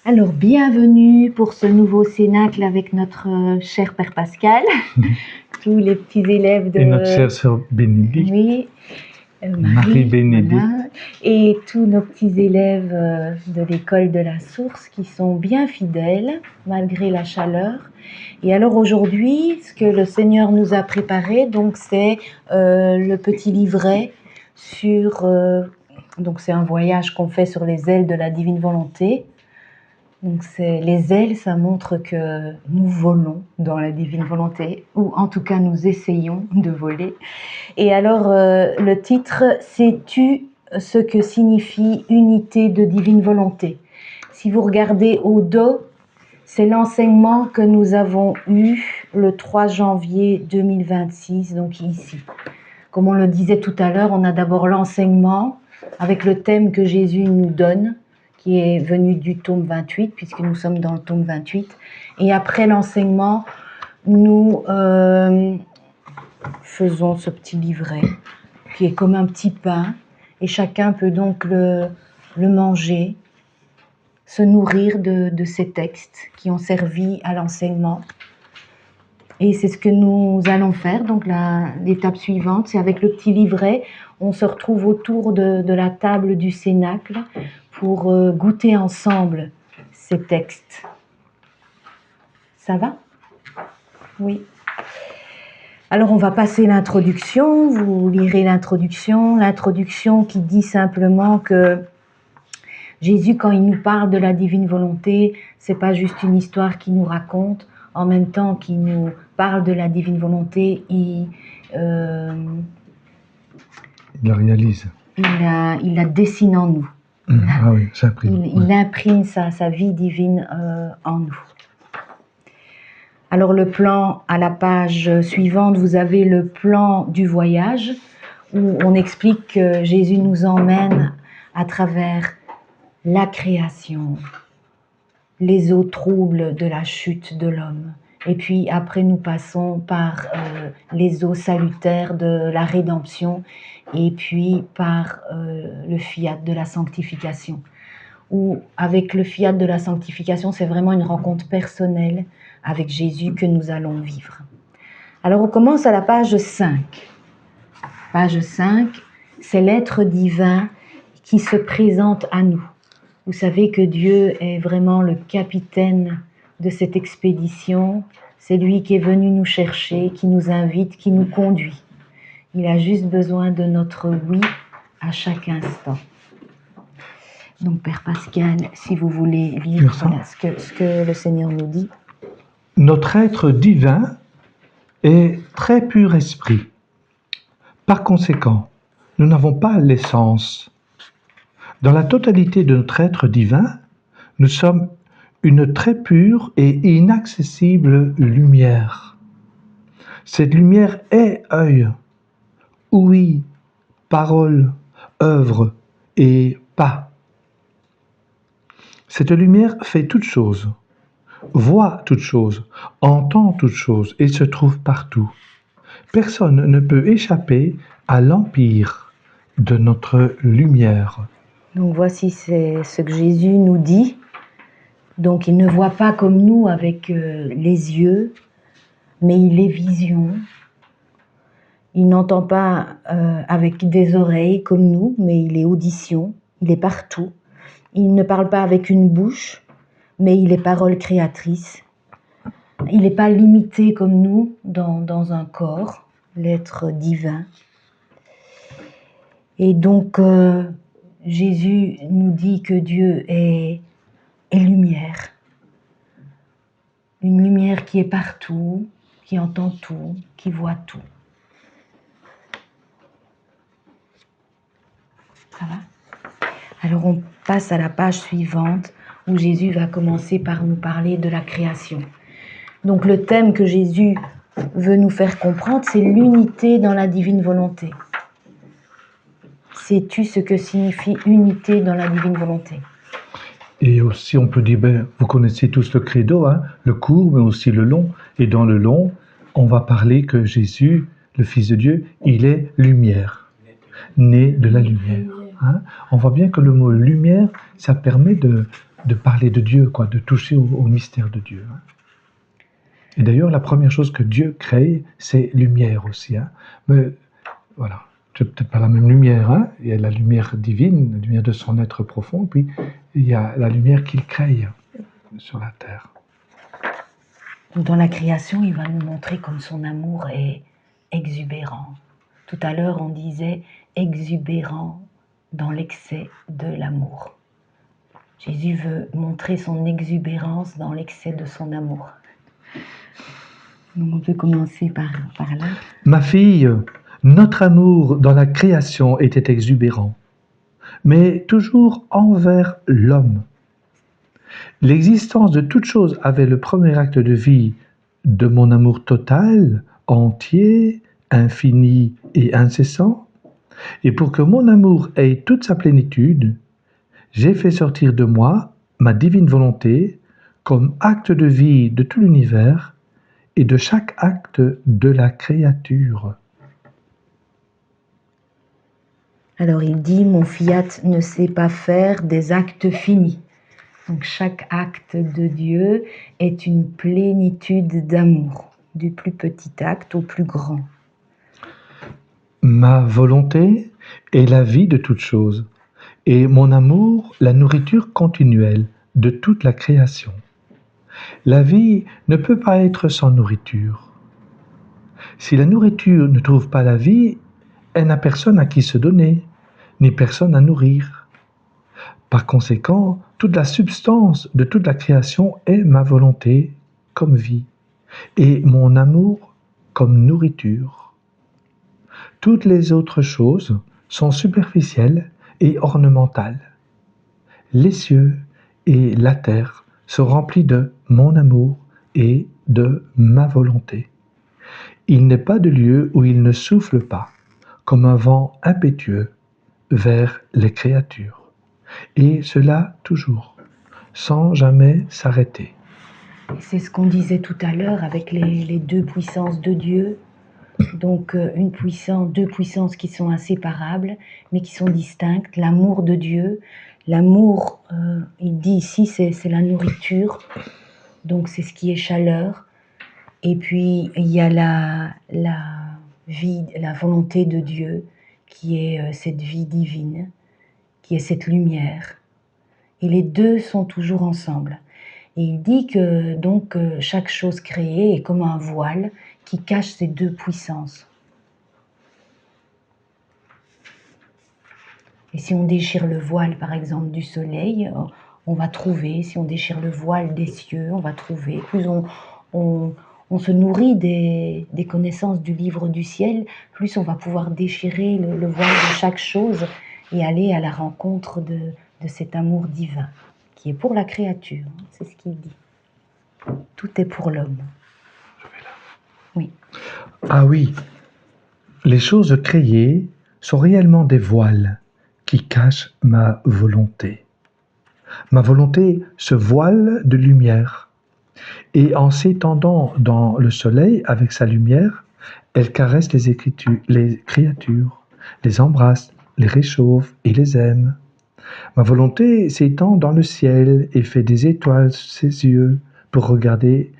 Alors, bienvenue pour ce nouveau cénacle avec notre cher Père Pascal, tous les petits élèves de... Et notre chère sœur Bénédicte, Oui, Marie-Bénédicte. voilà. Et tous nos petits élèves de l'école de la Source qui sont bien fidèles malgré la chaleur. Et alors aujourd'hui, ce que le Seigneur nous a préparé, donc c'est le petit livret sur... donc c'est un voyage qu'on fait sur les ailes de la divine volonté. Donc les ailes, ça montre que nous volons dans la divine volonté, ou en tout cas nous essayons de voler. Et alors le titre, sais-tu ce que signifie unité de divine volonté? Si vous regardez au dos, c'est l'enseignement que nous avons eu le 3 janvier 2026, donc ici. Comme on le disait tout à l'heure, on a d'abord l'enseignement avec le thème que Jésus nous donne, qui est venu du tome 28, puisque nous sommes dans le tome 28. Et après l'enseignement, nous faisons ce petit livret, qui est comme un petit pain, et chacun peut donc le manger, se nourrir de ces textes qui ont servi à l'enseignement. Et c'est ce que nous allons faire. Donc l'étape suivante, c'est avec le petit livret, on se retrouve autour de la table du cénacle pour goûter ensemble ces textes. Ça va? Oui. Alors on va passer l'introduction, vous lirez l'introduction qui dit simplement que Jésus, quand il nous parle de la divine volonté, c'est pas juste une histoire qu'il nous raconte, en même temps qu'il nous parle de la divine volonté, il la réalise. Il la dessine en nous. Ah oui, j'imprime. Il imprime sa vie divine en nous. Alors le plan, à la page suivante, vous avez le plan du voyage, où on explique que Jésus nous emmène à travers la création, les eaux troubles de la chute de l'homme. Et puis après, nous passons par les eaux salutaires de la rédemption et puis par le fiat de la sanctification. Où avec le fiat de la sanctification, c'est vraiment une rencontre personnelle avec Jésus que nous allons vivre. Alors on commence à la page 5. Page 5, c'est l'être divin qui se présente à nous. Vous savez que Dieu est vraiment le capitaine de cette expédition. C'est lui qui est venu nous chercher, qui nous invite, qui nous conduit. Il a juste besoin de notre oui à chaque instant. Donc, Père Pascal, si vous voulez lire voilà, ce que le Seigneur nous dit. Notre être divin est très pur esprit. Par conséquent, nous n'avons pas l'essence. Dans la totalité de notre être divin, nous sommes une très pure et inaccessible lumière. Cette lumière est œil, ouïe, parole, œuvre et pas. Cette lumière fait toutes choses, voit toutes choses, entend toutes choses et se trouve partout. Personne ne peut échapper à l'empire de notre lumière. Donc voici c'est ce que Jésus nous dit. Donc il ne voit pas comme nous avec les yeux, mais il est vision. Il n'entend pas avec des oreilles comme nous, mais il est audition. Il est partout. Il ne parle pas avec une bouche, mais il est parole créatrice. Il n'est pas limité comme nous dans un corps, l'être divin. Et donc Jésus nous dit que Dieu est lumière. Une lumière qui est partout, qui entend tout, qui voit tout. Ça va? Alors on passe à la page suivante où Jésus va commencer par nous parler de la création. Donc le thème que Jésus veut nous faire comprendre, c'est l'unité dans la divine volonté. Sais-tu ce que signifie unité dans la divine volonté? Et aussi on peut dire, vous connaissez tous le credo, hein, le court mais aussi le long. Et dans le long, on va parler que Jésus, le Fils de Dieu, il est lumière, né de la lumière. Hein. On voit bien que le mot lumière, ça permet de parler de Dieu, quoi, de toucher au mystère de Dieu. Hein. Et d'ailleurs, la première chose que Dieu crée, c'est lumière aussi. Hein. Mais voilà, c'est peut-être pas la même lumière. Hein. Il y a la lumière divine, la lumière de son être profond, puis il y a la lumière qu'il crée sur la terre. Dans la création, il va nous montrer comme son amour est exubérant. Tout à l'heure, on disait exubérant dans l'excès de l'amour. Jésus veut montrer son exubérance dans l'excès de son amour. Donc on peut commencer par là. Ma fille, notre amour dans la création était exubérant, mais toujours envers l'homme. L'existence de toute chose avait le premier acte de vie de mon amour total, entier, infini et incessant. Et pour que mon amour ait toute sa plénitude, j'ai fait sortir de moi ma divine volonté comme acte de vie de tout l'univers et de chaque acte de la créature. Alors il dit, mon fiat ne sait pas faire des actes finis. Donc chaque acte de Dieu est une plénitude d'amour, du plus petit acte au plus grand. Ma volonté est la vie de toute chose, et mon amour la nourriture continuelle de toute la création. La vie ne peut pas être sans nourriture. Si la nourriture ne trouve pas la vie, elle n'a personne à qui se donner, ni personne à nourrir. Par conséquent, toute la substance de toute la création est ma volonté comme vie, et mon amour comme nourriture. Toutes les autres choses sont superficielles et ornementales. Les cieux et la terre sont remplis de mon amour et de ma volonté. Il n'est pas de lieu où il ne souffle pas, comme un vent impétueux, vers les créatures. Et cela toujours, sans jamais s'arrêter. C'est ce qu'on disait tout à l'heure avec les deux puissances de Dieu. Donc deux puissances qui sont inséparables, mais qui sont distinctes. L'amour de Dieu, l'amour, il dit ici, c'est la nourriture, donc c'est ce qui est chaleur. Et puis il y a la vie, la volonté de Dieu, qui est cette vie divine, qui est cette lumière. Et les deux sont toujours ensemble. Et il dit que donc chaque chose créée est comme un voile qui cache ces deux puissances. Et si on déchire le voile, par exemple, du soleil, on va trouver, si on déchire le voile des cieux, on va trouver. Plus on se nourrit des connaissances du livre du ciel, plus on va pouvoir déchirer le voile de chaque chose et aller à la rencontre de cet amour divin, qui est pour la créature, c'est ce qu'il dit. Tout est pour l'homme. Oui. Ah oui, les choses créées sont réellement des voiles qui cachent ma volonté. Ma volonté se voile de lumière, et en s'étendant dans le soleil avec sa lumière, elle caresse les créatures, les embrasse, les réchauffe et les aime. Ma volonté s'étend dans le ciel et fait des étoiles ses yeux pour regarder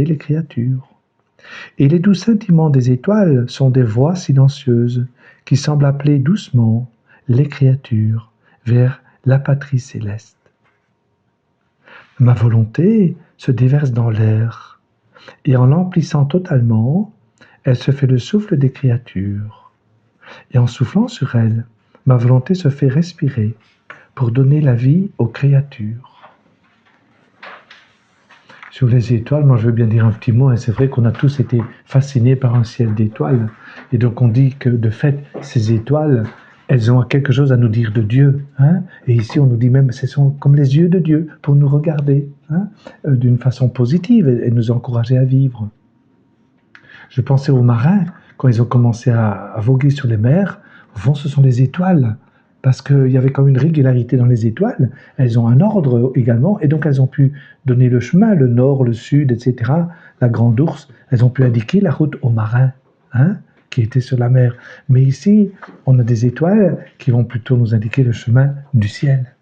les créatures. Et les doux scintillements des étoiles sont des voix silencieuses qui semblent appeler doucement les créatures vers la patrie céleste. Ma volonté se déverse dans l'air, et en l'emplissant totalement, elle se fait le souffle des créatures. Et en soufflant sur elle, ma volonté se fait respirer pour donner la vie aux créatures. Sur les étoiles, moi je veux bien dire un petit mot, et c'est vrai qu'on a tous été fascinés par un ciel d'étoiles. Et donc on dit que de fait, ces étoiles, elles ont quelque chose à nous dire de Dieu. Hein? Et ici on nous dit même, ce sont comme les yeux de Dieu pour nous regarder d'une façon positive et nous encourager à vivre. Je pensais aux marins, quand ils ont commencé à voguer sur les mers, au fond ce sont les étoiles. Parce qu'il y avait comme une régularité dans les étoiles, elles ont un ordre également, et donc elles ont pu donner le chemin, le nord, le sud, etc. La Grande Ourse, elles ont pu indiquer la route aux marins, qui étaient sur la mer. Mais ici, on a des étoiles qui vont plutôt nous indiquer le chemin du ciel.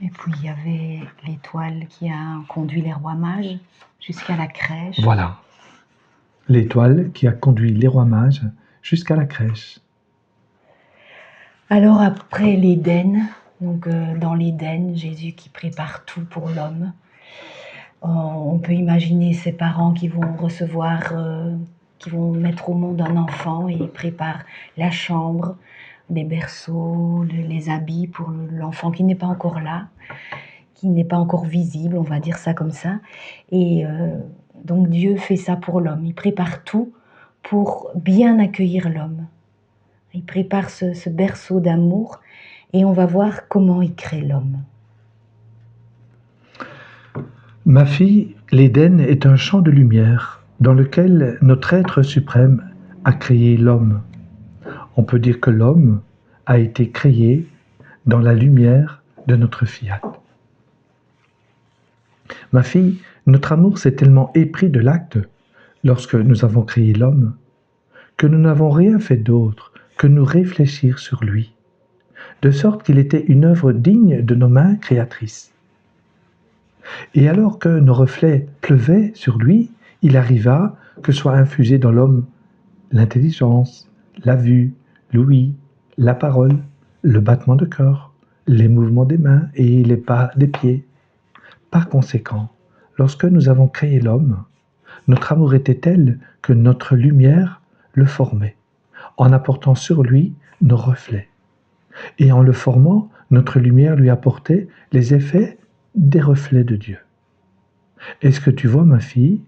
Et puis il y avait l'étoile qui a conduit les rois mages jusqu'à la crèche. Voilà, l'étoile qui a conduit les rois mages jusqu'à la crèche. Alors après l'Éden, donc dans l'Éden, Jésus qui prépare tout pour l'homme. On peut imaginer ses parents qui vont recevoir, qui vont mettre au monde un enfant et ils préparent la chambre, les berceaux, les habits pour l'enfant qui n'est pas encore là, qui n'est pas encore visible, on va dire ça comme ça. Et donc Dieu fait ça pour l'homme, il prépare tout pour bien accueillir l'homme. Il prépare ce berceau d'amour et on va voir comment il crée l'homme. Ma fille, l'Éden est un champ de lumière dans lequel notre être suprême a créé l'homme. On peut dire que l'homme a été créé dans la lumière de notre fiat. Ma fille, notre amour s'est tellement épris de l'acte lorsque nous avons créé l'homme que nous n'avons rien fait d'autre que nous réfléchir sur lui, de sorte qu'il était une œuvre digne de nos mains créatrices. Et alors que nos reflets pleuvaient sur lui, il arriva que soit infusé dans l'homme l'intelligence, la vue, l'ouïe, la parole, le battement de cœur, les mouvements des mains et les pas des pieds. Par conséquent, lorsque nous avons créé l'homme, notre amour était tel que notre lumière le formait, en apportant sur lui nos reflets. Et en le formant, notre lumière lui apportait les effets des reflets de Dieu. Est-ce que tu vois, ma fille,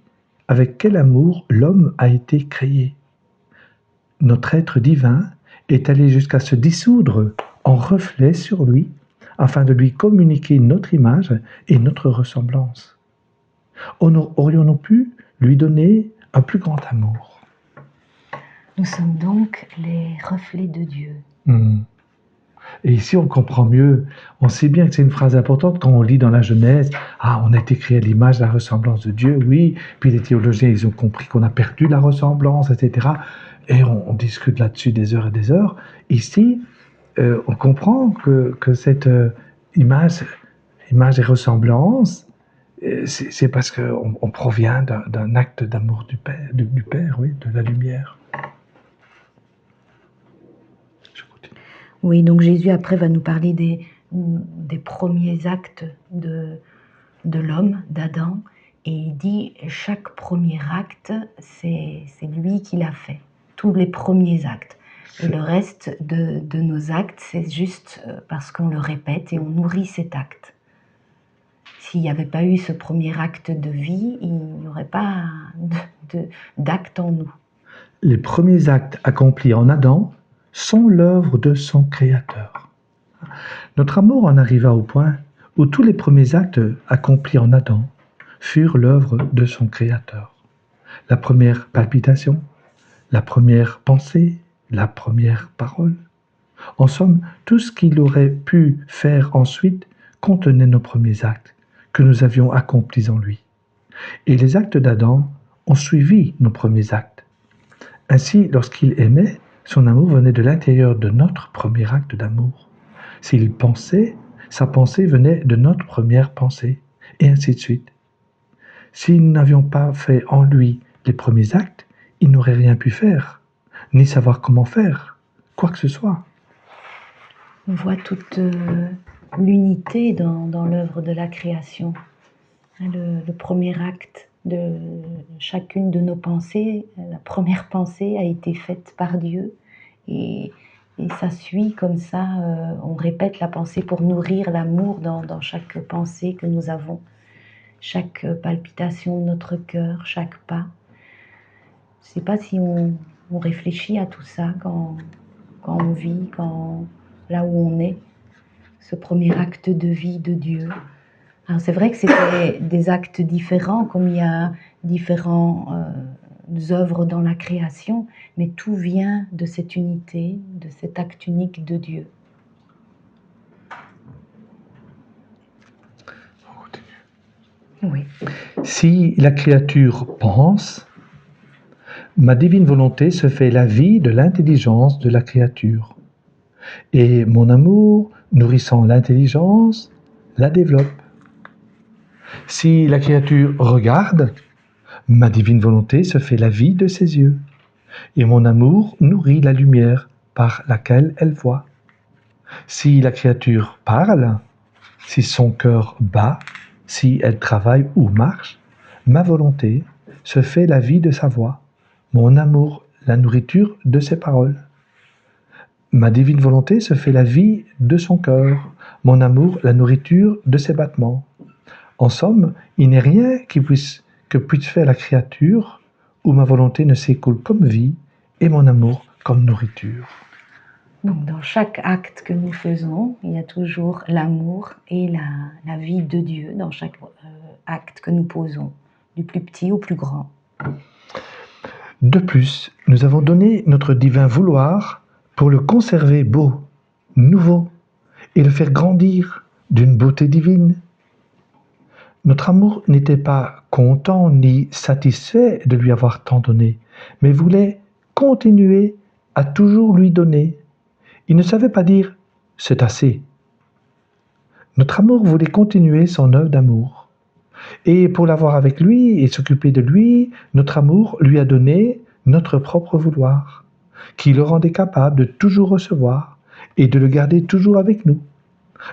avec quel amour l'homme a été créé? Notre être divin est allé jusqu'à se dissoudre en reflet sur lui, afin de lui communiquer notre image et notre ressemblance. Aurions-nous pu lui donner un plus grand amour? Nous sommes donc les reflets de Dieu. Et ici, on comprend mieux, on sait bien que c'est une phrase importante quand on lit dans la Genèse, on a été créé à l'image, la ressemblance de Dieu, oui, puis les théologiens, ils ont compris qu'on a perdu la ressemblance, etc. Et on discute là-dessus des heures et des heures. Ici, on comprend que cette image et ressemblance, c'est parce qu'on provient d'un acte d'amour du Père, oui, de la lumière. Oui, donc Jésus après va nous parler des premiers actes de l'homme, d'Adam, et il dit chaque premier acte, c'est lui qui l'a fait, tous les premiers actes. Et le reste de nos actes, c'est juste parce qu'on le répète et on nourrit cet acte. S'il n'y avait pas eu ce premier acte de vie, il n'y aurait pas d'acte en nous. Les premiers actes accomplis en Adam sont l'œuvre de son Créateur. Notre amour en arriva au point où tous les premiers actes accomplis en Adam furent l'œuvre de son Créateur. La première palpitation, la première pensée, la première parole. En somme, tout ce qu'il aurait pu faire ensuite contenait nos premiers actes que nous avions accomplis en lui. Et les actes d'Adam ont suivi nos premiers actes. Ainsi, lorsqu'il aimait, son amour venait de l'intérieur de notre premier acte d'amour. S'il pensait, sa pensée venait de notre première pensée, et ainsi de suite. Si nous n'avions pas fait en lui les premiers actes, il n'aurait rien pu faire, ni savoir comment faire, quoi que ce soit. On voit toute l'unité dans l'œuvre de la création. Le premier acte de chacune de nos pensées, la première pensée a été faite par Dieu et ça suit comme ça, on répète la pensée pour nourrir l'amour dans chaque pensée que nous avons, chaque palpitation de notre cœur, chaque pas. Je ne sais pas si on réfléchit à tout ça quand on vit, là où on est, ce premier acte de vie de Dieu. Alors c'est vrai que c'était des actes différents, comme il y a différentes œuvres dans la création, mais tout vient de cette unité, de cet acte unique de Dieu. Oui. Si la créature pense, ma divine volonté se fait la vie de l'intelligence de la créature. Et mon amour, nourrissant l'intelligence, la développe. Si la créature regarde, ma divine volonté se fait la vie de ses yeux, et mon amour nourrit la lumière par laquelle elle voit. Si la créature parle, si son cœur bat, si elle travaille ou marche, ma volonté se fait la vie de sa voix, mon amour la nourriture de ses paroles. Ma divine volonté se fait la vie de son cœur, mon amour la nourriture de ses battements. En somme, il n'est rien que puisse faire la créature où ma volonté ne s'écoule comme vie et mon amour comme nourriture. Donc dans chaque acte que nous faisons, il y a toujours l'amour et la vie de Dieu dans chaque acte que nous posons, du plus petit au plus grand. De plus, nous avons donné notre divin vouloir pour le conserver beau, nouveau, et le faire grandir d'une beauté divine. Notre amour n'était pas content ni satisfait de lui avoir tant donné, mais voulait continuer à toujours lui donner. Il ne savait pas dire « c'est assez ». Notre amour voulait continuer son œuvre d'amour. Et pour l'avoir avec lui et s'occuper de lui, notre amour lui a donné notre propre vouloir, qui le rendait capable de toujours recevoir et de le garder toujours avec nous,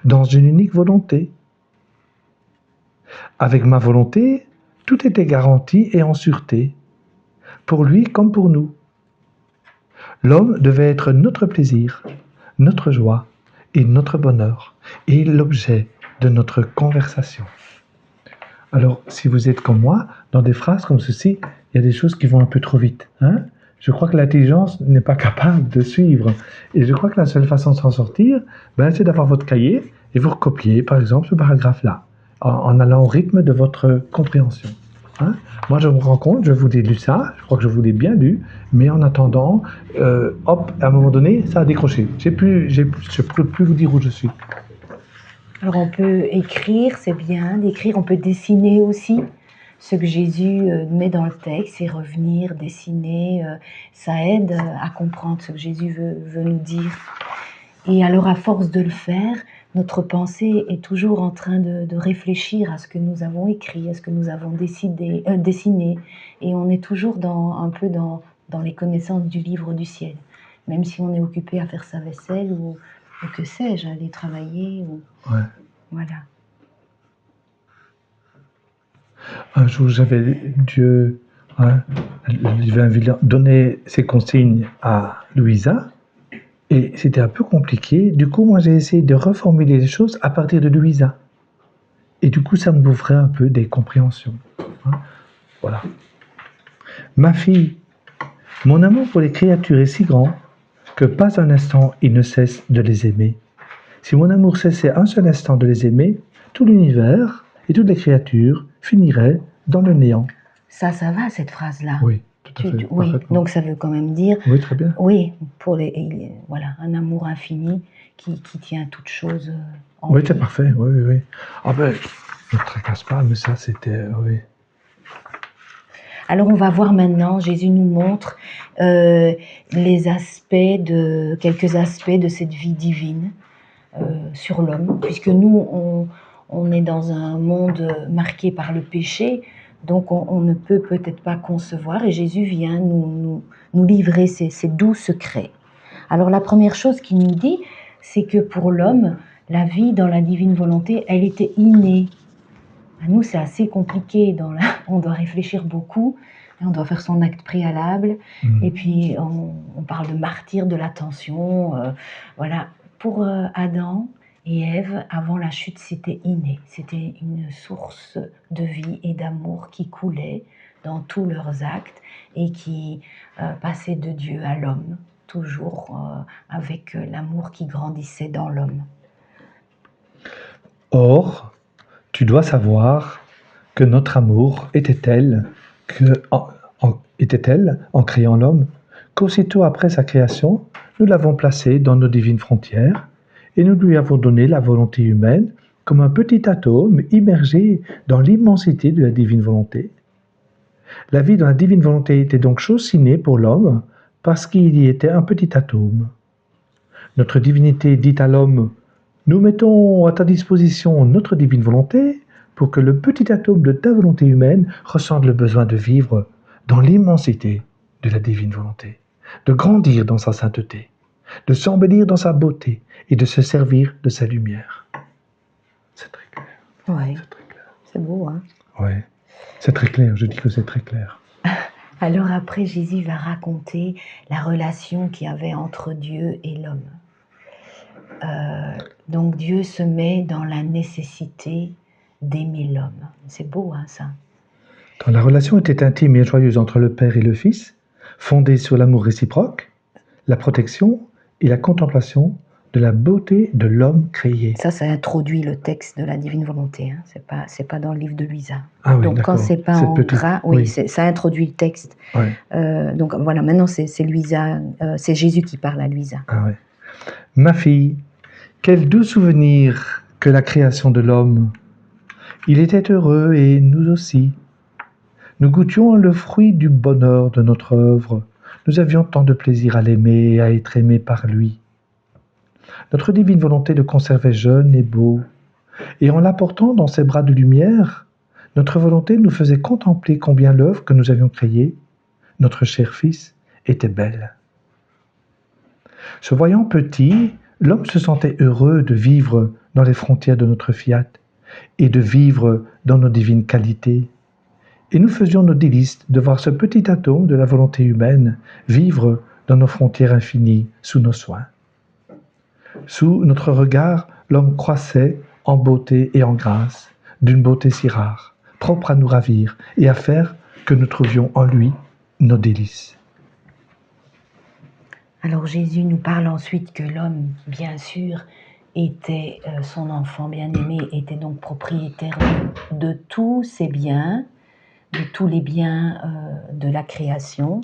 dans une unique volonté. Avec ma volonté, tout était garanti et en sûreté, pour lui comme pour nous. L'homme devait être notre plaisir, notre joie et notre bonheur, et l'objet de notre conversation. Alors, si vous êtes comme moi, dans des phrases comme ceci, il y a des choses qui vont un peu trop vite. Je crois que l'intelligence n'est pas capable de suivre. Et je crois que la seule façon de s'en sortir, c'est d'avoir votre cahier et vous recopier, par exemple, ce paragraphe-là, en allant au rythme de votre compréhension. Moi, je me rends compte, je vous ai lu ça, je crois que je vous l'ai bien lu, mais en attendant, à un moment donné, ça a décroché. Je ne peux plus vous dire où je suis. Alors on peut écrire, c'est bien d'écrire, on peut dessiner aussi. Ce que Jésus met dans le texte, c'est revenir, dessiner, ça aide à comprendre ce que Jésus veut nous dire. Et alors à force de le faire, notre pensée est toujours en train de réfléchir à ce que nous avons écrit, à ce que nous avons dessiné. Et on est toujours un peu dans les connaissances du livre du ciel. Même si on est occupé à faire sa vaisselle ou que sais-je, aller travailler. Ouais. Voilà. Un jour, Dieu donné ses consignes à Louisa. Et c'était un peu compliqué. Du coup, moi, j'ai essayé de reformuler les choses à partir de Louisa. Et du coup, ça me m'ouvrait un peu des compréhensions. Voilà. Ma fille, mon amour pour les créatures est si grand que pas un instant il ne cesse de les aimer. Si mon amour cessait un seul instant de les aimer, tout l'univers et toutes les créatures finiraient dans le néant. Ça va, cette phrase-là. Oui. Tout à fait, oui, donc ça veut quand même dire... Oui, très bien. Oui, pour voilà, un amour infini qui tient toute chose en Oui, vie. c'est parfait, oui. Ah ben, ne tracasse pas, mais ça c'était... oui. Alors on va voir maintenant, Jésus nous montre quelques aspects de cette vie divine sur l'homme, puisque nous, on est dans un monde marqué par le péché, donc on ne peut peut-être pas concevoir, et Jésus vient nous livrer ces doux secrets. Alors la première chose qu'il nous dit, c'est que pour l'homme, la vie dans la divine volonté, elle était innée. À nous, c'est assez compliqué, on doit réfléchir beaucoup, on doit faire son acte préalable, et puis on parle de martyr, de l'attention, voilà. Pour Adam et Ève, avant la chute, c'était inné. C'était une source de vie et d'amour qui coulait dans tous leurs actes et qui passait de Dieu à l'homme, toujours avec l'amour qui grandissait dans l'homme. Or, tu dois savoir que notre amour était tel, en créant l'homme, qu'aussitôt après sa création, nous l'avons placé dans nos divines frontières et nous lui avons donné la volonté humaine comme un petit atome immergé dans l'immensité de la divine volonté. La vie dans la divine volonté était donc chose innée pour l'homme parce qu'il y était un petit atome. Notre divinité dit à l'homme Nous mettons à ta disposition notre divine volonté pour que le petit atome de ta volonté humaine ressente le besoin de vivre dans l'immensité de la divine volonté, de grandir dans sa sainteté, de s'embellir dans sa beauté et de se servir de sa lumière. C'est très clair. Ouais, C'est très clair. c'est beau, hein? Ouais, c'est très clair, je dis que c'est très clair. Alors après, Jésus va raconter la relation qu'il y avait entre Dieu et l'homme. Donc Dieu se met dans la nécessité d'aimer l'homme. C'est beau, hein, ça? Quand la relation était intime et joyeuse entre le Père et le Fils, fondée sur l'amour réciproque, la protection et la contemplation de la beauté de l'homme créé. Ça introduit le texte de la divine volonté. Hein. C'est pas dans le livre de Luisa. Ah oui, donc quand d'accord. c'est pas Cette en petite- gras, oui, oui. ça introduit le texte. Ouais. Donc voilà, maintenant c'est Luisa, c'est Jésus qui parle à Luisa. Ah ouais. Ma fille, quel doux souvenir que la création de l'homme. Il était heureux et nous aussi. Nous goûtions le fruit du bonheur de notre œuvre. Nous avions tant de plaisir à l'aimer et à être aimés par lui. Notre divine volonté le conservait jeune et beau. Et en l'apportant dans ses bras de lumière, notre volonté nous faisait contempler combien l'œuvre que nous avions créée, notre cher Fils, était belle. Se voyant petit, l'homme se sentait heureux de vivre dans les frontières de notre fiat et de vivre dans nos divines qualités. Et nous faisions nos délices de voir ce petit atome de la volonté humaine vivre dans nos frontières infinies sous nos soins. Sous notre regard, l'homme croissait en beauté et en grâce, d'une beauté si rare, propre à nous ravir et à faire que nous trouvions en lui nos délices. Alors Jésus nous parle ensuite que l'homme, bien sûr, était son enfant bien-aimé, était donc propriétaire de tous ses biens, de tous les biens de la création.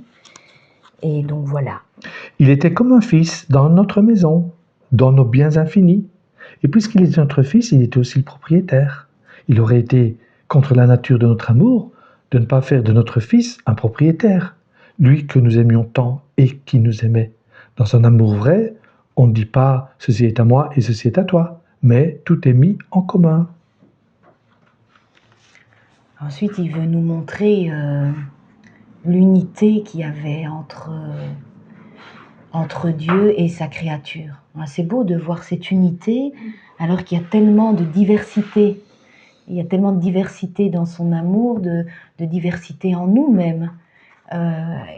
Et donc voilà. Il était comme un fils dans notre maison, dans nos biens infinis. Et puisqu'il était notre fils, il était aussi le propriétaire. Il aurait été contre la nature de notre amour de ne pas faire de notre fils un propriétaire, lui que nous aimions tant et qui nous aimait. Dans son amour vrai, on ne dit pas « ceci est à moi et ceci est à toi », mais tout est mis en commun. Ensuite, il veut nous montrer l'unité qu'il y avait entre Dieu et sa créature. C'est beau de voir cette unité alors qu'il y a tellement de diversité. Il y a tellement de diversité dans son amour, de diversité en nous-mêmes.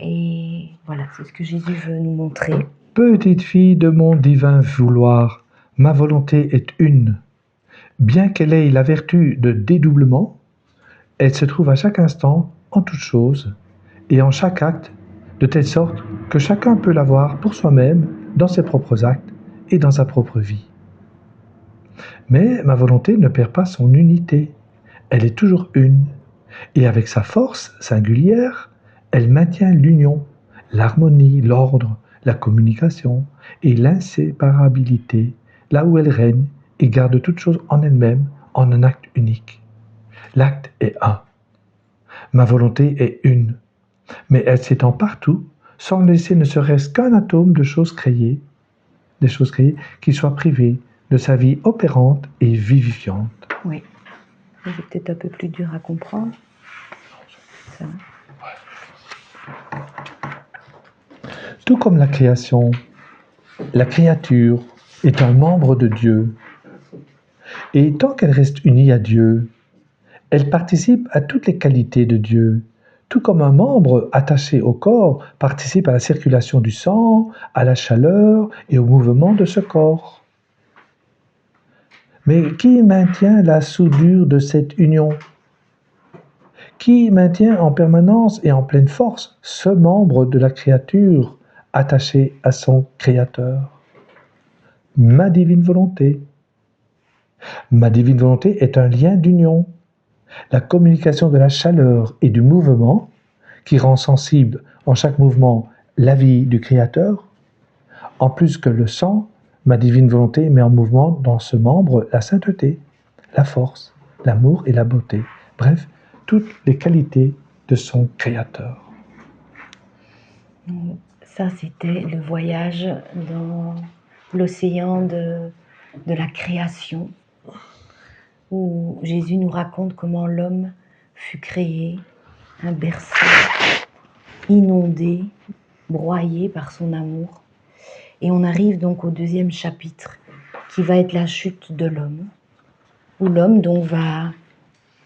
Et voilà, c'est ce que Jésus veut nous montrer. Petite fille de mon divin vouloir, ma volonté est une. Bien qu'elle ait la vertu de dédoublement, elle se trouve à chaque instant, en toute chose, et en chaque acte, de telle sorte que chacun peut la voir pour soi-même, dans ses propres actes et dans sa propre vie. Mais ma volonté ne perd pas son unité, elle est toujours une, et avec sa force singulière, elle maintient l'union, l'harmonie, l'ordre, la communication et l'inséparabilité, là où elle règne et garde toute chose en elle-même en un acte unique. L'acte est un. Ma volonté est une, mais elle s'étend partout sans laisser ne serait-ce qu'un atome de choses créées, des choses créées qui soient privées de sa vie opérante et vivifiante. Oui, c'est peut-être un peu plus dur à comprendre. Ça. Tout comme la création, la créature est un membre de Dieu. Et tant qu'elle reste unie à Dieu, elle participe à toutes les qualités de Dieu, tout comme un membre attaché au corps participe à la circulation du sang, à la chaleur et au mouvement de ce corps. Mais qui maintient la soudure de cette union? Qui maintient en permanence et en pleine force ce membre de la créature attaché à son Créateur? Ma divine volonté. Ma divine volonté est un lien d'union. La communication de la chaleur et du mouvement, qui rend sensible en chaque mouvement la vie du Créateur, en plus que le sang, ma divine volonté met en mouvement dans ce membre la sainteté, la force, l'amour et la beauté, bref, toutes les qualités de son Créateur. Ça, c'était le voyage dans l'océan de de la création, où Jésus nous raconte comment l'homme fut créé, un berceau, inondé, broyé par son amour. Et on arrive donc au deuxième chapitre, qui va être la chute de l'homme, où l'homme donc va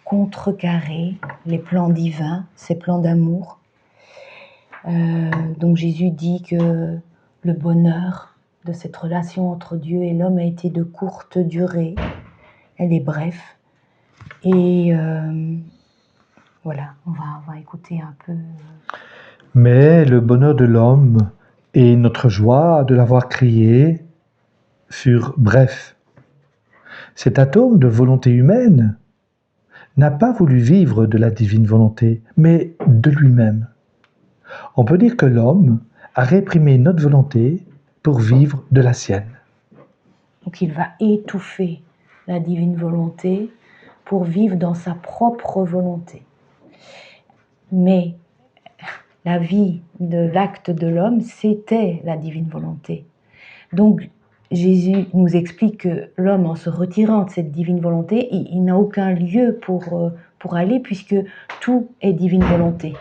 contrecarrer les plans divins, ses plans d'amour. Donc Jésus dit que le bonheur de cette relation entre Dieu et l'homme a été de courte durée, elle est brève. Et voilà, on va écouter un peu. Mais le bonheur de l'homme et notre joie de l'avoir créé furent brefs. Cet atome de volonté humaine n'a pas voulu vivre de la divine volonté, mais de lui-même. On peut dire que l'homme a réprimé notre volonté pour vivre de la sienne. Donc il va étouffer la divine volonté pour vivre dans sa propre volonté. Mais la vie de l'acte de l'homme, c'était la divine volonté. Donc Jésus nous explique que l'homme, en se retirant de cette divine volonté, il n'a aucun lieu pour aller, puisque tout est divine volonté.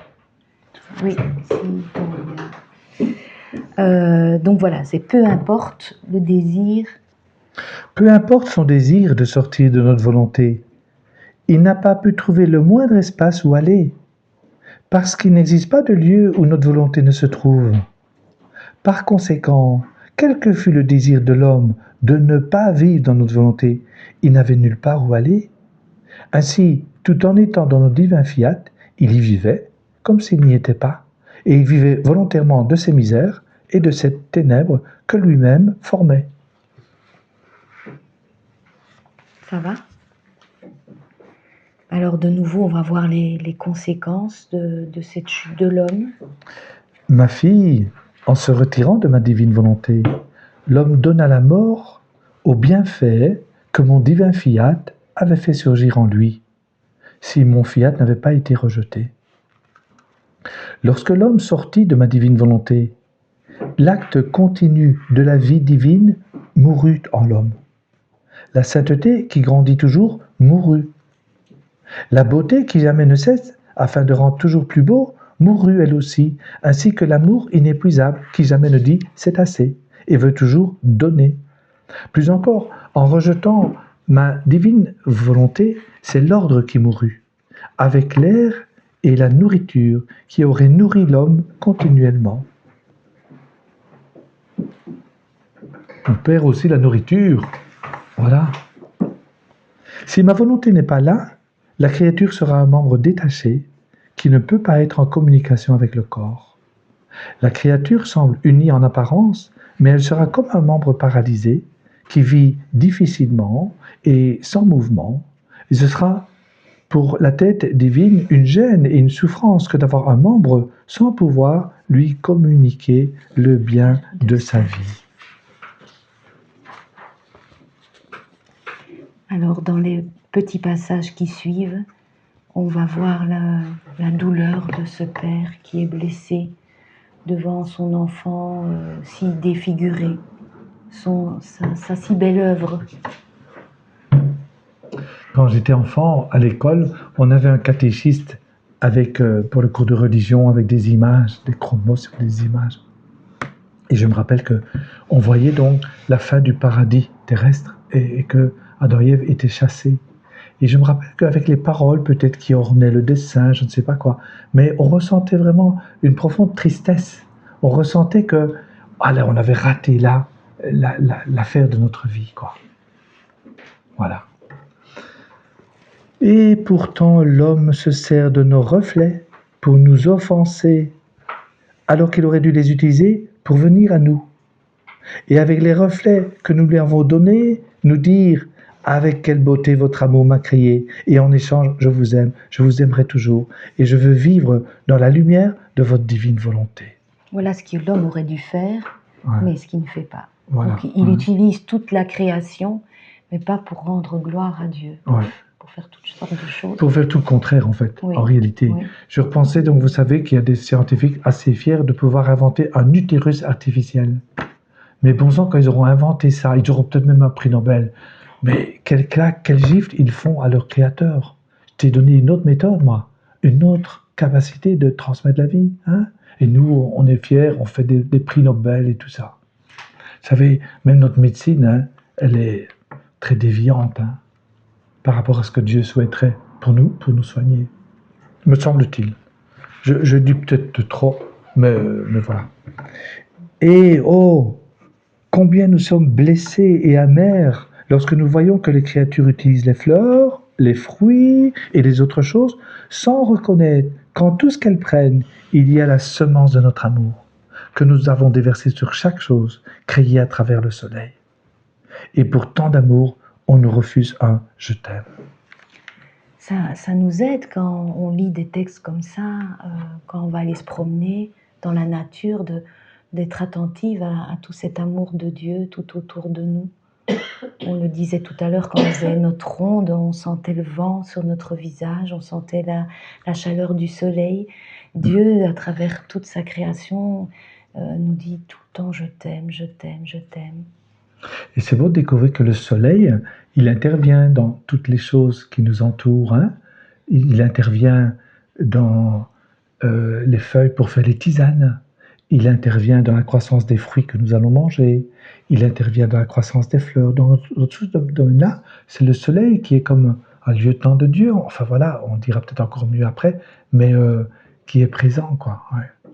Oui, donc voilà, c'est peu importe le désir. Peu importe son désir de sortir de notre volonté, il n'a pas pu trouver le moindre espace où aller, parce qu'il n'existe pas de lieu où notre volonté ne se trouve. Par conséquent, quel que fût le désir de l'homme de ne pas vivre dans notre volonté, il n'avait nulle part où aller. Ainsi, tout en étant dans notre divin fiat, il y vivait comme s'il n'y était pas, et il vivait volontairement de ses misères et de cette ténèbre que lui-même formait. Ça va ? Alors de nouveau, on va voir les conséquences de cette chute de l'homme. Ma fille, en se retirant de ma divine volonté, l'homme donna la mort au bienfait que mon divin fiat avait fait surgir en lui, si mon fiat n'avait pas été rejeté. Lorsque l'homme sortit de ma divine volonté, l'acte continu de la vie divine mourut en l'homme. La sainteté qui grandit toujours mourut. La beauté qui jamais ne cesse, afin de rendre toujours plus beau, mourut elle aussi, ainsi que l'amour inépuisable qui jamais ne dit « c'est assez » et veut toujours donner. Plus encore, en rejetant ma divine volonté, c'est l'ordre qui mourut, avec l'air et la nourriture qui aurait nourri l'homme continuellement. On perd aussi la nourriture. Voilà. Si ma volonté n'est pas là, la créature sera un membre détaché qui ne peut pas être en communication avec le corps. La créature semble unie en apparence, mais elle sera comme un membre paralysé qui vit difficilement et sans mouvement. Et ce sera pour la tête divine une gêne et une souffrance que d'avoir un membre sans pouvoir lui communiquer le bien de sa vie. Alors dans les petits passages qui suivent, on va voir la douleur de ce père qui est blessé devant son enfant si défiguré, sa si belle œuvre. Quand j'étais enfant, à l'école, on avait un catéchiste avec, pour le cours de religion avec des images, des chromos sur des images. Et je me rappelle qu'on voyait donc la fin du paradis terrestre et que Adam et Ève étaient chassés. Et je me rappelle qu'avec les paroles peut-être qui ornaient le dessin, je ne sais pas quoi, mais on ressentait vraiment une profonde tristesse. On ressentait que, là, on avait raté là l'affaire de notre vie, quoi. Voilà. Et pourtant, l'homme se sert de nos reflets pour nous offenser, alors qu'il aurait dû les utiliser pour venir à nous. Et avec les reflets que nous lui avons donnés, nous dire « Avec quelle beauté votre amour m'a créé, et en échange, je vous aimerai toujours, et je veux vivre dans la lumière de votre divine volonté. » Voilà ce que l'homme aurait dû faire, mais ce qu'il ne fait pas. Voilà. Donc il utilise toute la création, mais pas pour rendre gloire à Dieu. Pour faire toutes sortes de choses. Pour faire tout le contraire, en fait, en réalité. Je repensais, donc vous savez qu'il y a des scientifiques assez fiers de pouvoir inventer un utérus artificiel. Mais bon sang, quand ils auront inventé ça, ils auront peut-être même un prix Nobel. Mais quelle claque, quel gifle ils font à leur créateur. Je t'ai donné une autre méthode, moi. Une autre capacité de transmettre la vie. Hein? Et nous, on est fiers, on fait des prix Nobel et tout ça. Vous savez, même notre médecine, hein, elle est très déviante hein, par rapport à ce que Dieu souhaiterait pour nous soigner. Me semble-t-il. Je dis peut-être de trop, mais voilà. Et oh, combien nous sommes blessés et amers lorsque nous voyons que les créatures utilisent les fleurs, les fruits et les autres choses sans reconnaître qu'en tout ce qu'elles prennent, il y a la semence de notre amour que nous avons déversé sur chaque chose créée à travers le soleil. Et pour tant d'amour, on nous refuse un « je t'aime ». Ça nous aide quand on lit des textes comme ça, quand on va aller se promener dans la nature, d'être attentive à tout cet amour de Dieu tout autour de nous. On le disait tout à l'heure, quand on faisait notre ronde, on sentait le vent sur notre visage, on sentait la chaleur du soleil. Dieu, à travers toute sa création, nous dit tout le temps « je t'aime, je t'aime, je t'aime ». Et c'est beau de découvrir que le soleil, il intervient dans toutes les choses qui nous entourent. Hein. Il intervient dans les feuilles pour faire les tisanes. Il intervient dans la croissance des fruits que nous allons manger. Il intervient dans la croissance des fleurs. Dans tout ce domaine-là, c'est le soleil qui est comme un lieutenant de Dieu. Enfin voilà, on dira peut-être encore mieux après, mais qui est présent, quoi. Ouais.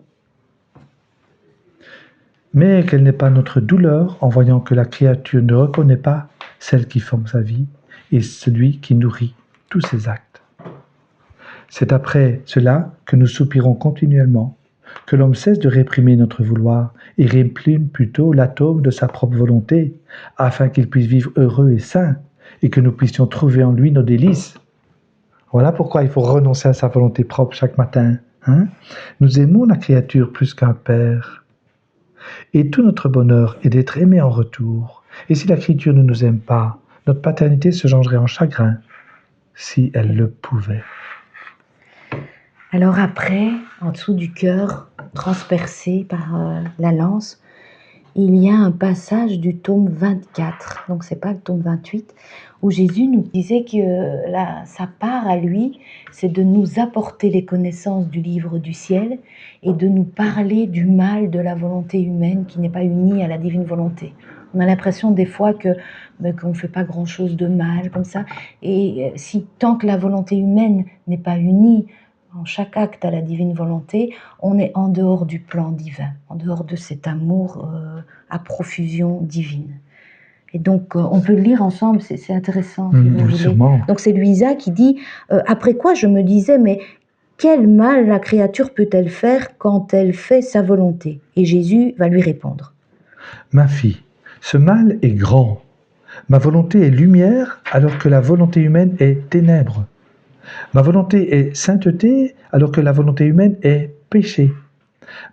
Mais quelle n'est pas notre douleur en voyant que la créature ne reconnaît pas celle qui forme sa vie et celui qui nourrit tous ses actes. C'est après cela que nous soupirons continuellement, que l'homme cesse de réprimer notre vouloir et réprime plutôt l'atome de sa propre volonté, afin qu'il puisse vivre heureux et sain, et que nous puissions trouver en lui nos délices. Voilà pourquoi il faut renoncer à sa volonté propre chaque matin. Hein? Nous aimons la créature plus qu'un père. Et tout notre bonheur est d'être aimé en retour. Et si la créature ne nous aime pas, notre paternité se changerait en chagrin, si elle le pouvait. Alors après, en dessous du cœur, transpercé par la lance, il y a un passage du tome 24, donc c'est pas le tome 28, où Jésus nous disait que sa part à lui, c'est de nous apporter les connaissances du livre du ciel et de nous parler du mal de la volonté humaine qui n'est pas unie à la divine volonté. On a l'impression des fois qu'on ne fait pas grand-chose de mal comme ça, et si tant que la volonté humaine n'est pas unie en chaque acte à la divine volonté, on est en dehors du plan divin, en dehors de cet amour à profusion divine. Et donc, on peut le lire ensemble, c'est intéressant. Si vous voulez. Sûrement. Donc, c'est Louisa qui dit « Après quoi je me disais, mais quel mal la créature peut-elle faire quand elle fait sa volonté ?» Et Jésus va lui répondre. « Ma fille, ce mal est grand. Ma volonté est lumière alors que la volonté humaine est ténèbres. Ma volonté est sainteté alors que la volonté humaine est péché.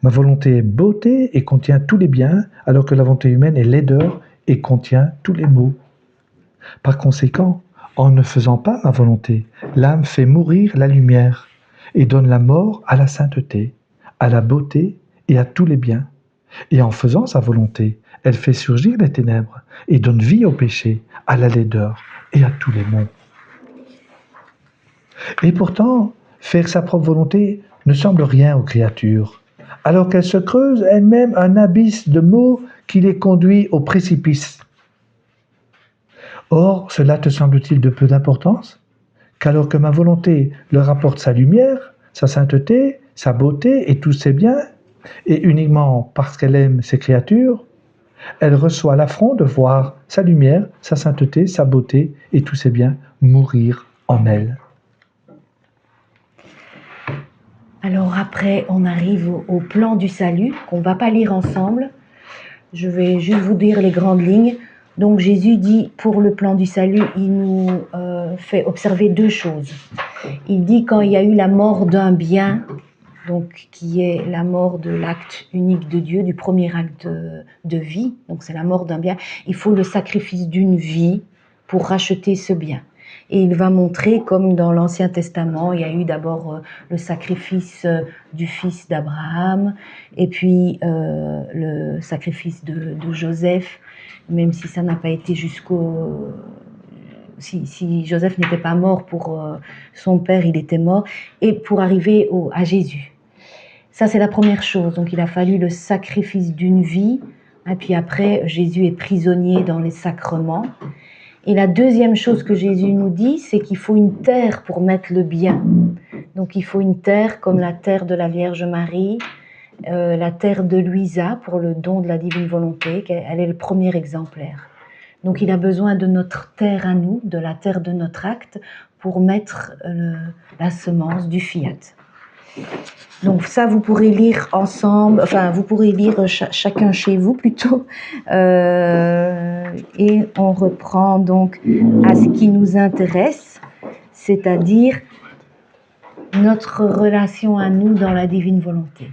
Ma volonté est beauté et contient tous les biens alors que la volonté humaine est laideur et contient tous les maux. Par conséquent, en ne faisant pas ma volonté, l'âme fait mourir la lumière et donne la mort à la sainteté, à la beauté et à tous les biens. Et en faisant sa volonté, elle fait surgir les ténèbres et donne vie au péché, à la laideur et à tous les maux. Et pourtant, faire sa propre volonté ne semble rien aux créatures, alors qu'elles se creusent elles-mêmes un abysse de maux qui les conduit au précipice. Or, cela te semble-t-il de peu d'importance, qu'alors que ma volonté leur apporte sa lumière, sa sainteté, sa beauté et tous ses biens, et uniquement parce qu'elle aime ses créatures, elle reçoit l'affront de voir sa lumière, sa sainteté, sa beauté et tous ses biens mourir en elle. Alors après, on arrive au plan du salut, qu'on ne va pas lire ensemble. Je vais juste vous dire les grandes lignes. Donc Jésus dit, pour le plan du salut, il nous fait observer deux choses. Il dit quand il y a eu la mort d'un bien, donc qui est la mort de l'acte unique de Dieu, du premier acte de vie, donc c'est la mort d'un bien, il faut le sacrifice d'une vie pour racheter ce bien. Et il va montrer, comme dans l'Ancien Testament, il y a eu d'abord le sacrifice du fils d'Abraham, et puis le sacrifice de Joseph, même si ça n'a pas été jusqu'au... Si Joseph n'était pas mort pour son père, il était mort, et pour arriver à Jésus. Ça, c'est la première chose. Donc, il a fallu le sacrifice d'une vie, et puis après, Jésus est prisonnier dans les sacrements. Et la deuxième chose que Jésus nous dit, c'est qu'il faut une terre pour mettre le bien. Donc, il faut une terre comme la terre de la Vierge Marie, la terre de Luisa pour le don de la divine volonté, elle est le premier exemplaire. Donc il a besoin de notre terre à nous, de la terre de notre acte, pour mettre la semence du fiat. Donc ça, vous pourrez lire ensemble, enfin vous pourrez lire chacun chez vous plutôt. Et on reprend donc à ce qui nous intéresse, c'est-à-dire notre relation à nous dans la divine volonté.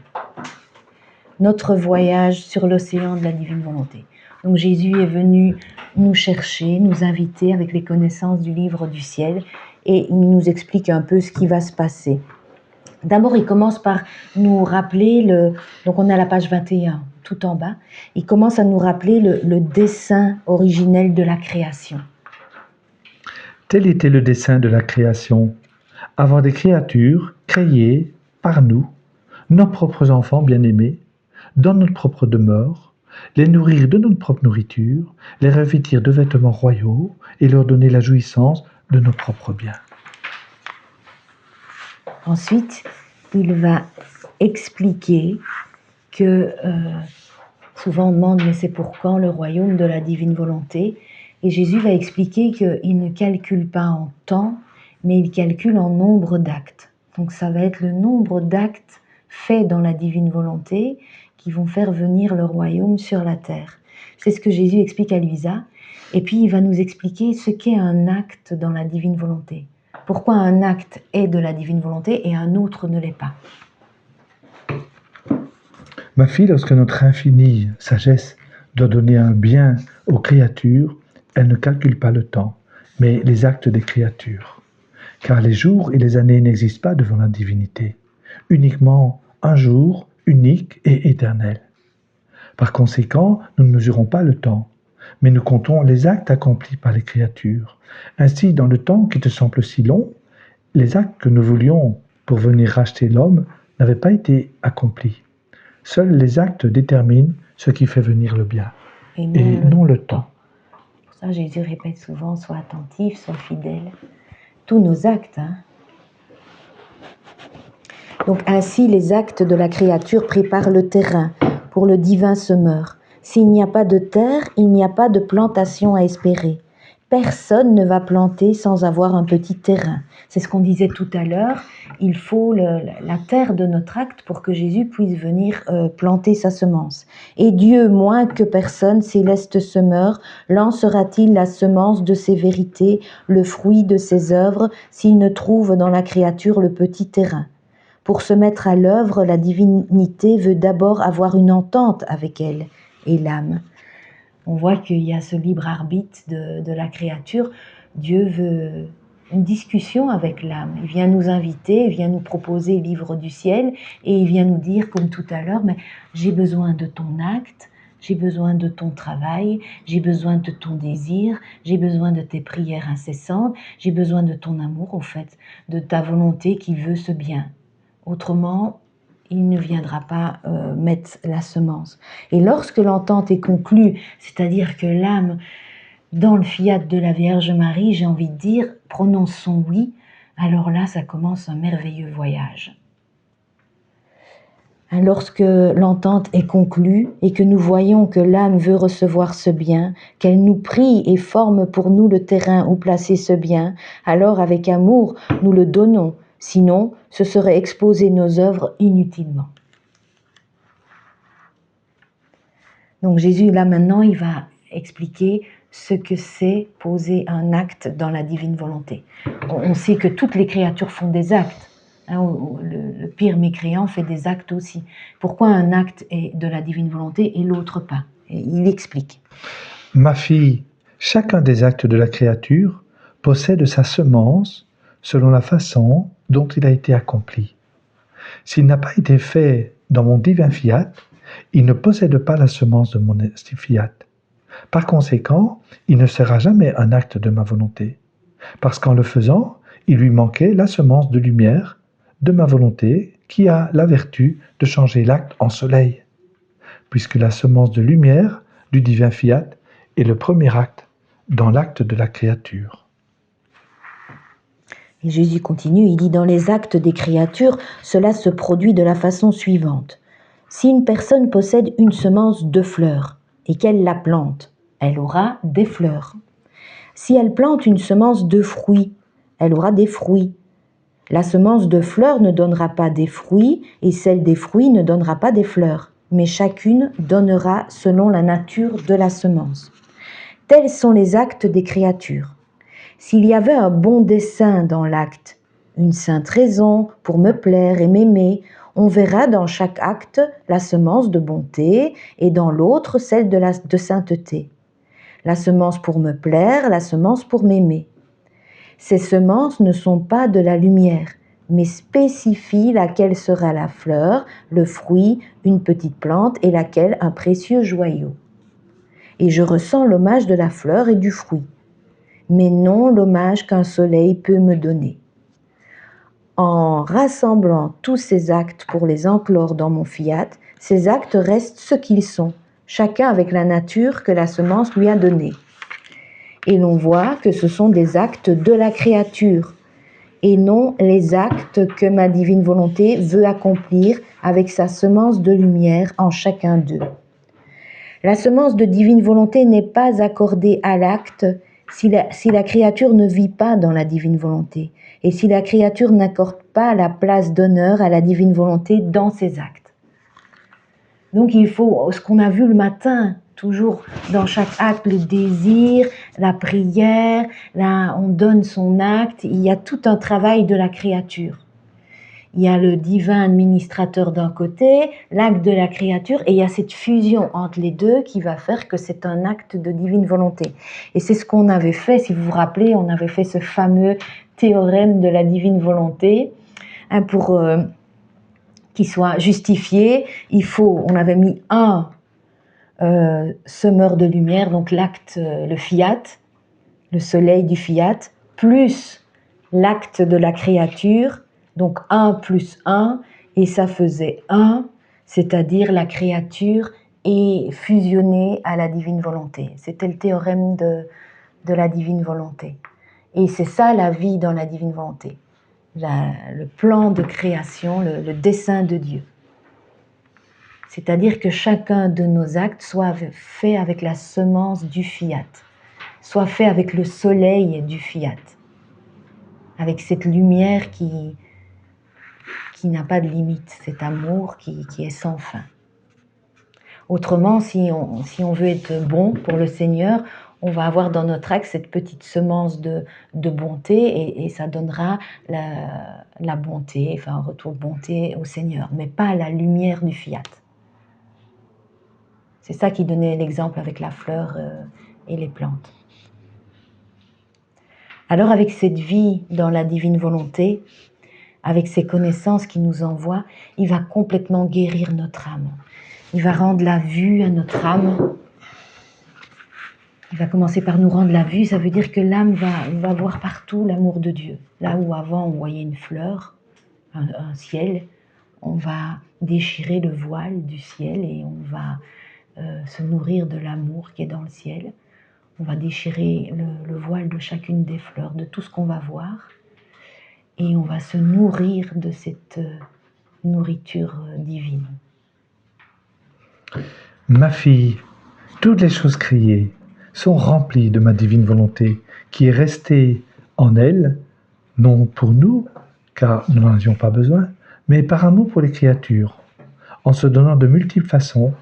Notre voyage sur l'océan de la divine volonté. Donc Jésus est venu nous chercher, nous inviter avec les connaissances du livre du ciel et il nous explique un peu ce qui va se passer. D'abord, il commence par nous rappeler, donc on est à la page 21, tout en bas, il commence à nous rappeler le dessein originel de la création. Tel était le dessein de la création, avoir des créatures créées par nous, nos propres enfants bien-aimés, dans notre propre demeure, les nourrir de notre propre nourriture, les revêtir de vêtements royaux et leur donner la jouissance de nos propres biens. Ensuite, il va expliquer que souvent on demande mais c'est pour quand le royaume de la divine volonté, et Jésus va expliquer qu'il ne calcule pas en temps, mais il calcule en nombre d'actes. Donc ça va être le nombre d'actes faits dans la divine volonté qui vont faire venir le royaume sur la terre. C'est ce que Jésus explique à Luisa. Et puis il va nous expliquer ce qu'est un acte dans la divine volonté. Pourquoi un acte est de la divine volonté et un autre ne l'est pas. Ma fille, lorsque notre infinie sagesse doit donner un bien aux créatures, elle ne calcule pas le temps, mais les actes des créatures. Car les jours et les années n'existent pas devant la divinité. Uniquement un jour unique et éternel. Par conséquent, nous ne mesurons pas le temps, mais nous comptons les actes accomplis par les créatures. Ainsi, dans le temps qui te semble si long, les actes que nous voulions pour venir racheter l'homme n'avaient pas été accomplis. Seuls les actes déterminent ce qui fait venir le bien, et non le temps. Pour ça, Jésus répète souvent, sois attentif, sois fidèle. Tous nos actes, Donc ainsi, les actes de la créature préparent le terrain pour le divin semeur. S'il n'y a pas de terre, il n'y a pas de plantation à espérer. Personne ne va planter sans avoir un petit terrain. C'est ce qu'on disait tout à l'heure. Il faut la terre de notre acte pour que Jésus puisse venir planter sa semence. Et Dieu, moins que personne, céleste semeur, lancera-t-il la semence de ses vérités, le fruit de ses œuvres, s'il ne trouve dans la créature le petit terrain? Pour se mettre à l'œuvre, la divinité veut d'abord avoir une entente avec elle et l'âme. On voit qu'il y a ce libre arbitre de la créature. Dieu veut une discussion avec l'âme. Il vient nous inviter, il vient nous proposer le livre du ciel et il vient nous dire, comme tout à l'heure, mais j'ai besoin de ton acte, j'ai besoin de ton travail, j'ai besoin de ton désir, j'ai besoin de tes prières incessantes, j'ai besoin de ton amour, au fait, de ta volonté qui veut ce bien. Autrement, il ne viendra pas mettre la semence. Et lorsque l'entente est conclue, c'est-à-dire que l'âme, dans le fiat de la Vierge Marie, j'ai envie de dire, prononce son oui, alors là, ça commence un merveilleux voyage. Lorsque l'entente est conclue et que nous voyons que l'âme veut recevoir ce bien, qu'elle nous prie et forme pour nous le terrain où placer ce bien, alors avec amour, nous le donnons. Sinon, ce serait exposer nos œuvres inutilement. Donc Jésus, là maintenant, il va expliquer ce que c'est poser un acte dans la divine volonté. On sait que toutes les créatures font des actes. Le pire mécréant fait des actes aussi. Pourquoi un acte est de la divine volonté et l'autre pas? Et il explique. Ma fille, chacun des actes de la créature possède sa semence selon la façon dont il a été accompli. S'il n'a pas été fait dans mon divin fiat, il ne possède pas la semence de mon fiat. Par conséquent, il ne sera jamais un acte de ma volonté, parce qu'en le faisant, il lui manquait la semence de lumière de ma volonté qui a la vertu de changer l'acte en soleil, puisque la semence de lumière du divin fiat est le premier acte dans l'acte de la créature. Et Jésus continue, il dit, dans les actes des créatures, cela se produit de la façon suivante. Si une personne possède une semence de fleurs et qu'elle la plante, elle aura des fleurs. Si elle plante une semence de fruits, elle aura des fruits. La semence de fleurs ne donnera pas des fruits et celle des fruits ne donnera pas des fleurs, mais chacune donnera selon la nature de la semence. Tels sont les actes des créatures. S'il y avait un bon dessein dans l'acte, une sainte raison pour me plaire et m'aimer, on verra dans chaque acte la semence de bonté et dans l'autre celle de sainteté. La semence pour me plaire, la semence pour m'aimer. Ces semences ne sont pas de la lumière, mais spécifient laquelle sera la fleur, le fruit, une petite plante et laquelle un précieux joyau. Et je ressens l'hommage de la fleur et du fruit, mais non l'hommage qu'un soleil peut me donner. En rassemblant tous ces actes pour les enclore dans mon fiat, ces actes restent ce qu'ils sont, chacun avec la nature que la semence lui a donnée. Et l'on voit que ce sont des actes de la créature, et non les actes que ma divine volonté veut accomplir avec sa semence de lumière en chacun d'eux. La semence de divine volonté n'est pas accordée à l'acte si la créature ne vit pas dans la divine volonté et si la créature n'accorde pas la place d'honneur à la divine volonté dans ses actes. Donc il faut, ce qu'on a vu le matin, toujours dans chaque acte, le désir, la prière, là on donne son acte, il y a tout un travail de la créature. Il y a le divin administrateur d'un côté, l'acte de la créature, et il y a cette fusion entre les deux qui va faire que c'est un acte de divine volonté. Et c'est ce qu'on avait fait, si vous vous rappelez, on avait fait ce fameux théorème de la divine volonté, pour qu'il soit justifié, on avait mis un semeur de lumière, donc l'acte, le fiat, le soleil du fiat, plus l'acte de la créature, donc 1 plus 1, et ça faisait 1, c'est-à-dire la créature est fusionnée à la divine volonté. C'était le théorème de la divine volonté. Et c'est ça la vie dans la divine volonté, le plan de création, le dessein de Dieu. C'est-à-dire que chacun de nos actes soit fait avec la semence du fiat, soit fait avec le soleil du fiat, avec cette lumière qui n'a pas de limite, cet amour qui est sans fin. Autrement, si on veut être bon pour le Seigneur, on va avoir dans notre acte cette petite semence de bonté et ça donnera la bonté, enfin un retour de bonté au Seigneur, mais pas la lumière du fiat. C'est ça qui donnait l'exemple avec la fleur et les plantes. Alors avec cette vie dans la divine volonté, avec ces connaissances qu'il nous envoie, il va complètement guérir notre âme. Il va rendre la vue à notre âme. Il va commencer par nous rendre la vue, ça veut dire que l'âme va voir partout l'amour de Dieu. Là où avant on voyait une fleur, un ciel, on va déchirer le voile du ciel et on va se nourrir de l'amour qui est dans le ciel. On va déchirer le voile de chacune des fleurs, de tout ce qu'on va voir. Et on va se nourrir de cette nourriture divine. Ma fille, toutes les choses créées sont remplies de ma divine volonté qui est restée en elle, non pour nous, car nous n'en avions pas besoin, mais par amour pour les créatures, en se donnant de multiples façons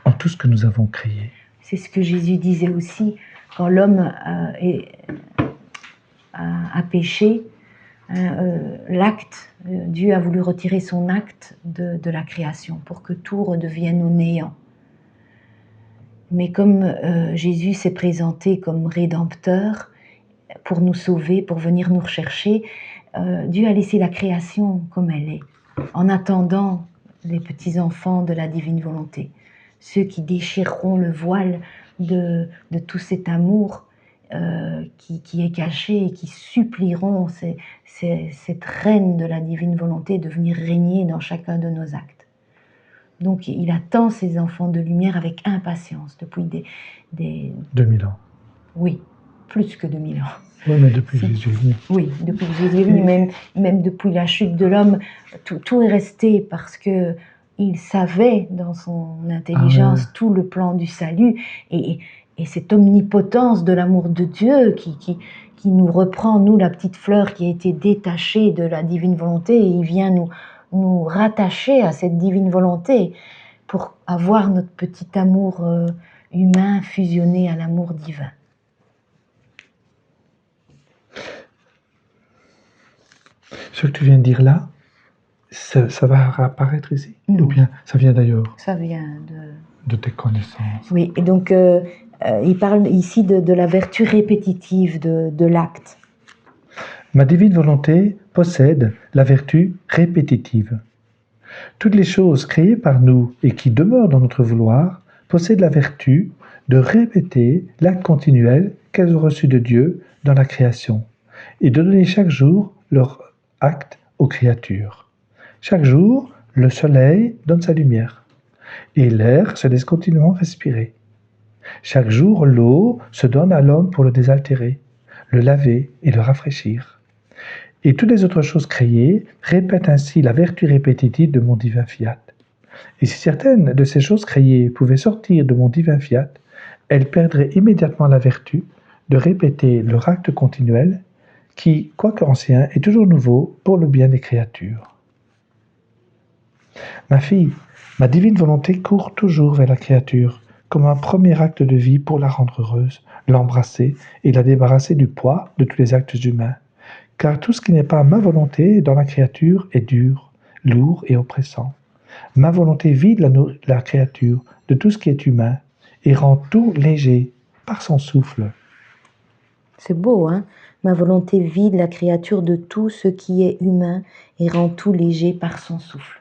en tout ce que nous avons créé. C'est ce que Jésus disait aussi, quand l'homme a péché, l'acte, Dieu a voulu retirer son acte de la création pour que tout redevienne au néant. Mais comme Jésus s'est présenté comme rédempteur, pour nous sauver, pour venir nous rechercher. Dieu a laissé la création comme elle est, en attendant les petits-enfants de la divine volonté, ceux qui déchireront le voile de tout cet amour qui est caché et qui supplieront cette reine de la divine volonté de venir régner dans chacun de nos actes. Donc il attend ces enfants de lumière avec impatience depuis des 2000 ans. Oui, plus que 2000 ans. Oui, mais depuis que Jésus est venu. Oui, depuis que Jésus est venu, même depuis la chute de l'homme, tout est resté parce que il savait dans son intelligence tout le plan du salut et cette omnipotence de l'amour de Dieu qui nous reprend, nous, la petite fleur qui a été détachée de la divine volonté, et il vient nous rattacher à cette divine volonté pour avoir notre petit amour humain fusionné à l'amour divin. Ce que tu viens de dire là, ça va apparaître ici? Ou bien ça vient d'ailleurs? Ça vient de tes connaissances. Oui, et donc il parle ici de la vertu répétitive de l'acte. Ma divine volonté possède la vertu répétitive. Toutes les choses créées par nous et qui demeurent dans notre vouloir possèdent la vertu de répéter l'acte continuel qu'elles ont reçu de Dieu dans la création et de donner chaque jour leur acte aux créatures. Chaque jour, le soleil donne sa lumière et l'air se laisse continuellement respirer. Chaque jour, l'eau se donne à l'homme pour le désaltérer, le laver et le rafraîchir. Et toutes les autres choses créées répètent ainsi la vertu répétitive de mon divin fiat. Et si certaines de ces choses créées pouvaient sortir de mon divin fiat, elles perdraient immédiatement la vertu de répéter leur acte continuel qui, quoique ancien, est toujours nouveau pour le bien des créatures. Ma fille, ma divine volonté court toujours vers la créature, comme un premier acte de vie pour la rendre heureuse, l'embrasser et la débarrasser du poids de tous les actes humains. Car tout ce qui n'est pas ma volonté dans la créature est dur, lourd et oppressant. Ma volonté vide la créature de tout ce qui est humain et rend tout léger par son souffle. C'est beau, hein? Ma volonté vide la créature de tout ce qui est humain et rend tout léger par son souffle.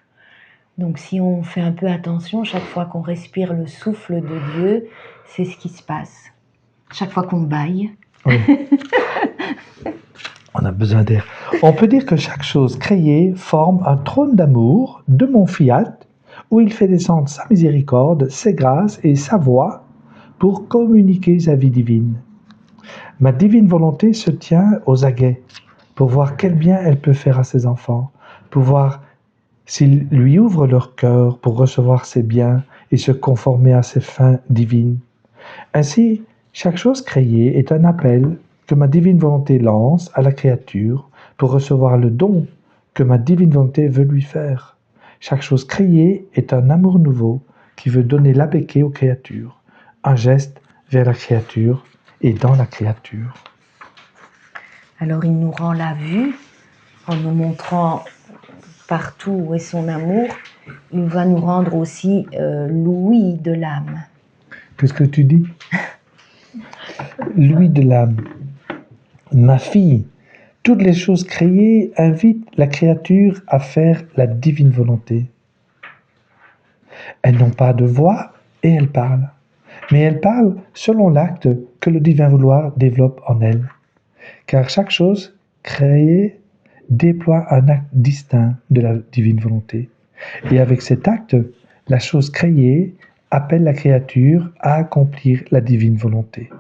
Donc si on fait un peu attention, chaque fois qu'on respire le souffle de Dieu, c'est ce qui se passe. Chaque fois qu'on baille. Oui. On a besoin d'air. On peut dire que chaque chose créée forme un trône d'amour de mon fiat, où il fait descendre sa miséricorde, ses grâces et sa voix pour communiquer sa vie divine. Ma divine volonté se tient aux aguets pour voir quel bien elle peut faire à ses enfants, pour voir s'ils lui ouvrent leur cœur pour recevoir ses biens et se conformer à ses fins divines. Ainsi, chaque chose créée est un appel que ma divine volonté lance à la créature pour recevoir le don que ma divine volonté veut lui faire. Chaque chose créée est un amour nouveau qui veut donner l'abéqué aux créatures, un geste vers la créature et dans la créature. Alors il nous rend la vue en nous montrant partout où est son amour. Il va nous rendre aussi l'ouïe de l'âme. Qu'est-ce que tu dis? L'ouïe de l'âme. Ma fille, toutes les choses créées invitent la créature à faire la divine volonté. Elles n'ont pas de voix et elles parlent. Mais elles parlent selon l'acte que le divin vouloir développe en elles. Car chaque chose créée déploie un acte distinct de la divine volonté. Et avec cet acte, la chose créée appelle la créature à accomplir la divine volonté.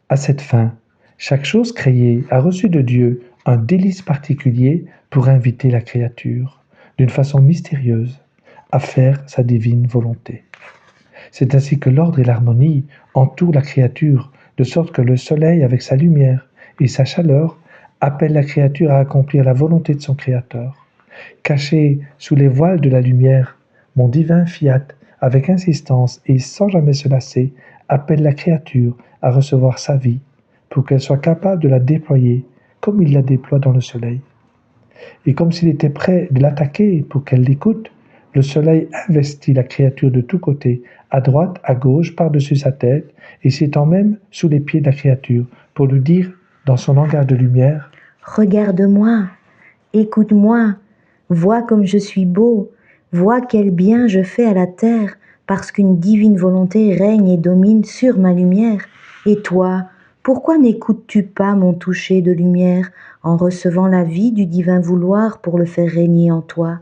À cette fin, chaque chose créée a reçu de Dieu un délice particulier pour inviter la créature, d'une façon mystérieuse, à faire sa divine volonté. C'est ainsi que l'ordre et l'harmonie entourent la créature, de sorte que le soleil, avec sa lumière et sa chaleur, appelle la créature à accomplir la volonté de son Créateur. Caché sous les voiles de la lumière, mon divin fiat, avec insistance et sans jamais se lasser, appelle la créature à recevoir sa vie, pour qu'elle soit capable de la déployer comme il la déploie dans le soleil. Et comme s'il était prêt de l'attaquer pour qu'elle l'écoute, le soleil investit la créature de tous côtés, à droite, à gauche, par-dessus sa tête, et s'étend même sous les pieds de la créature, pour lui dire dans son langage de lumière, regarde-moi, écoute-moi, vois comme je suis beau, vois quel bien je fais à la terre, parce qu'une divine volonté règne et domine sur ma lumière. Et toi, pourquoi n'écoutes-tu pas mon toucher de lumière en recevant la vie du divin vouloir pour le faire régner en toi ?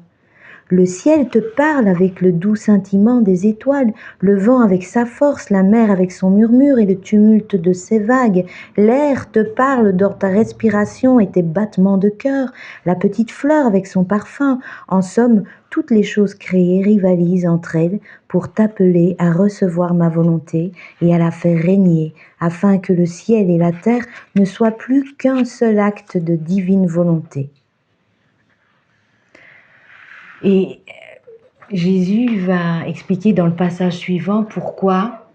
Le ciel te parle avec le doux scintillement des étoiles, le vent avec sa force, la mer avec son murmure et le tumulte de ses vagues. L'air te parle dans ta respiration et tes battements de cœur, la petite fleur avec son parfum. En somme, toutes les choses créées rivalisent entre elles pour t'appeler à recevoir ma volonté et à la faire régner, afin que le ciel et la terre ne soient plus qu'un seul acte de divine volonté. Et Jésus va expliquer dans le passage suivant pourquoi,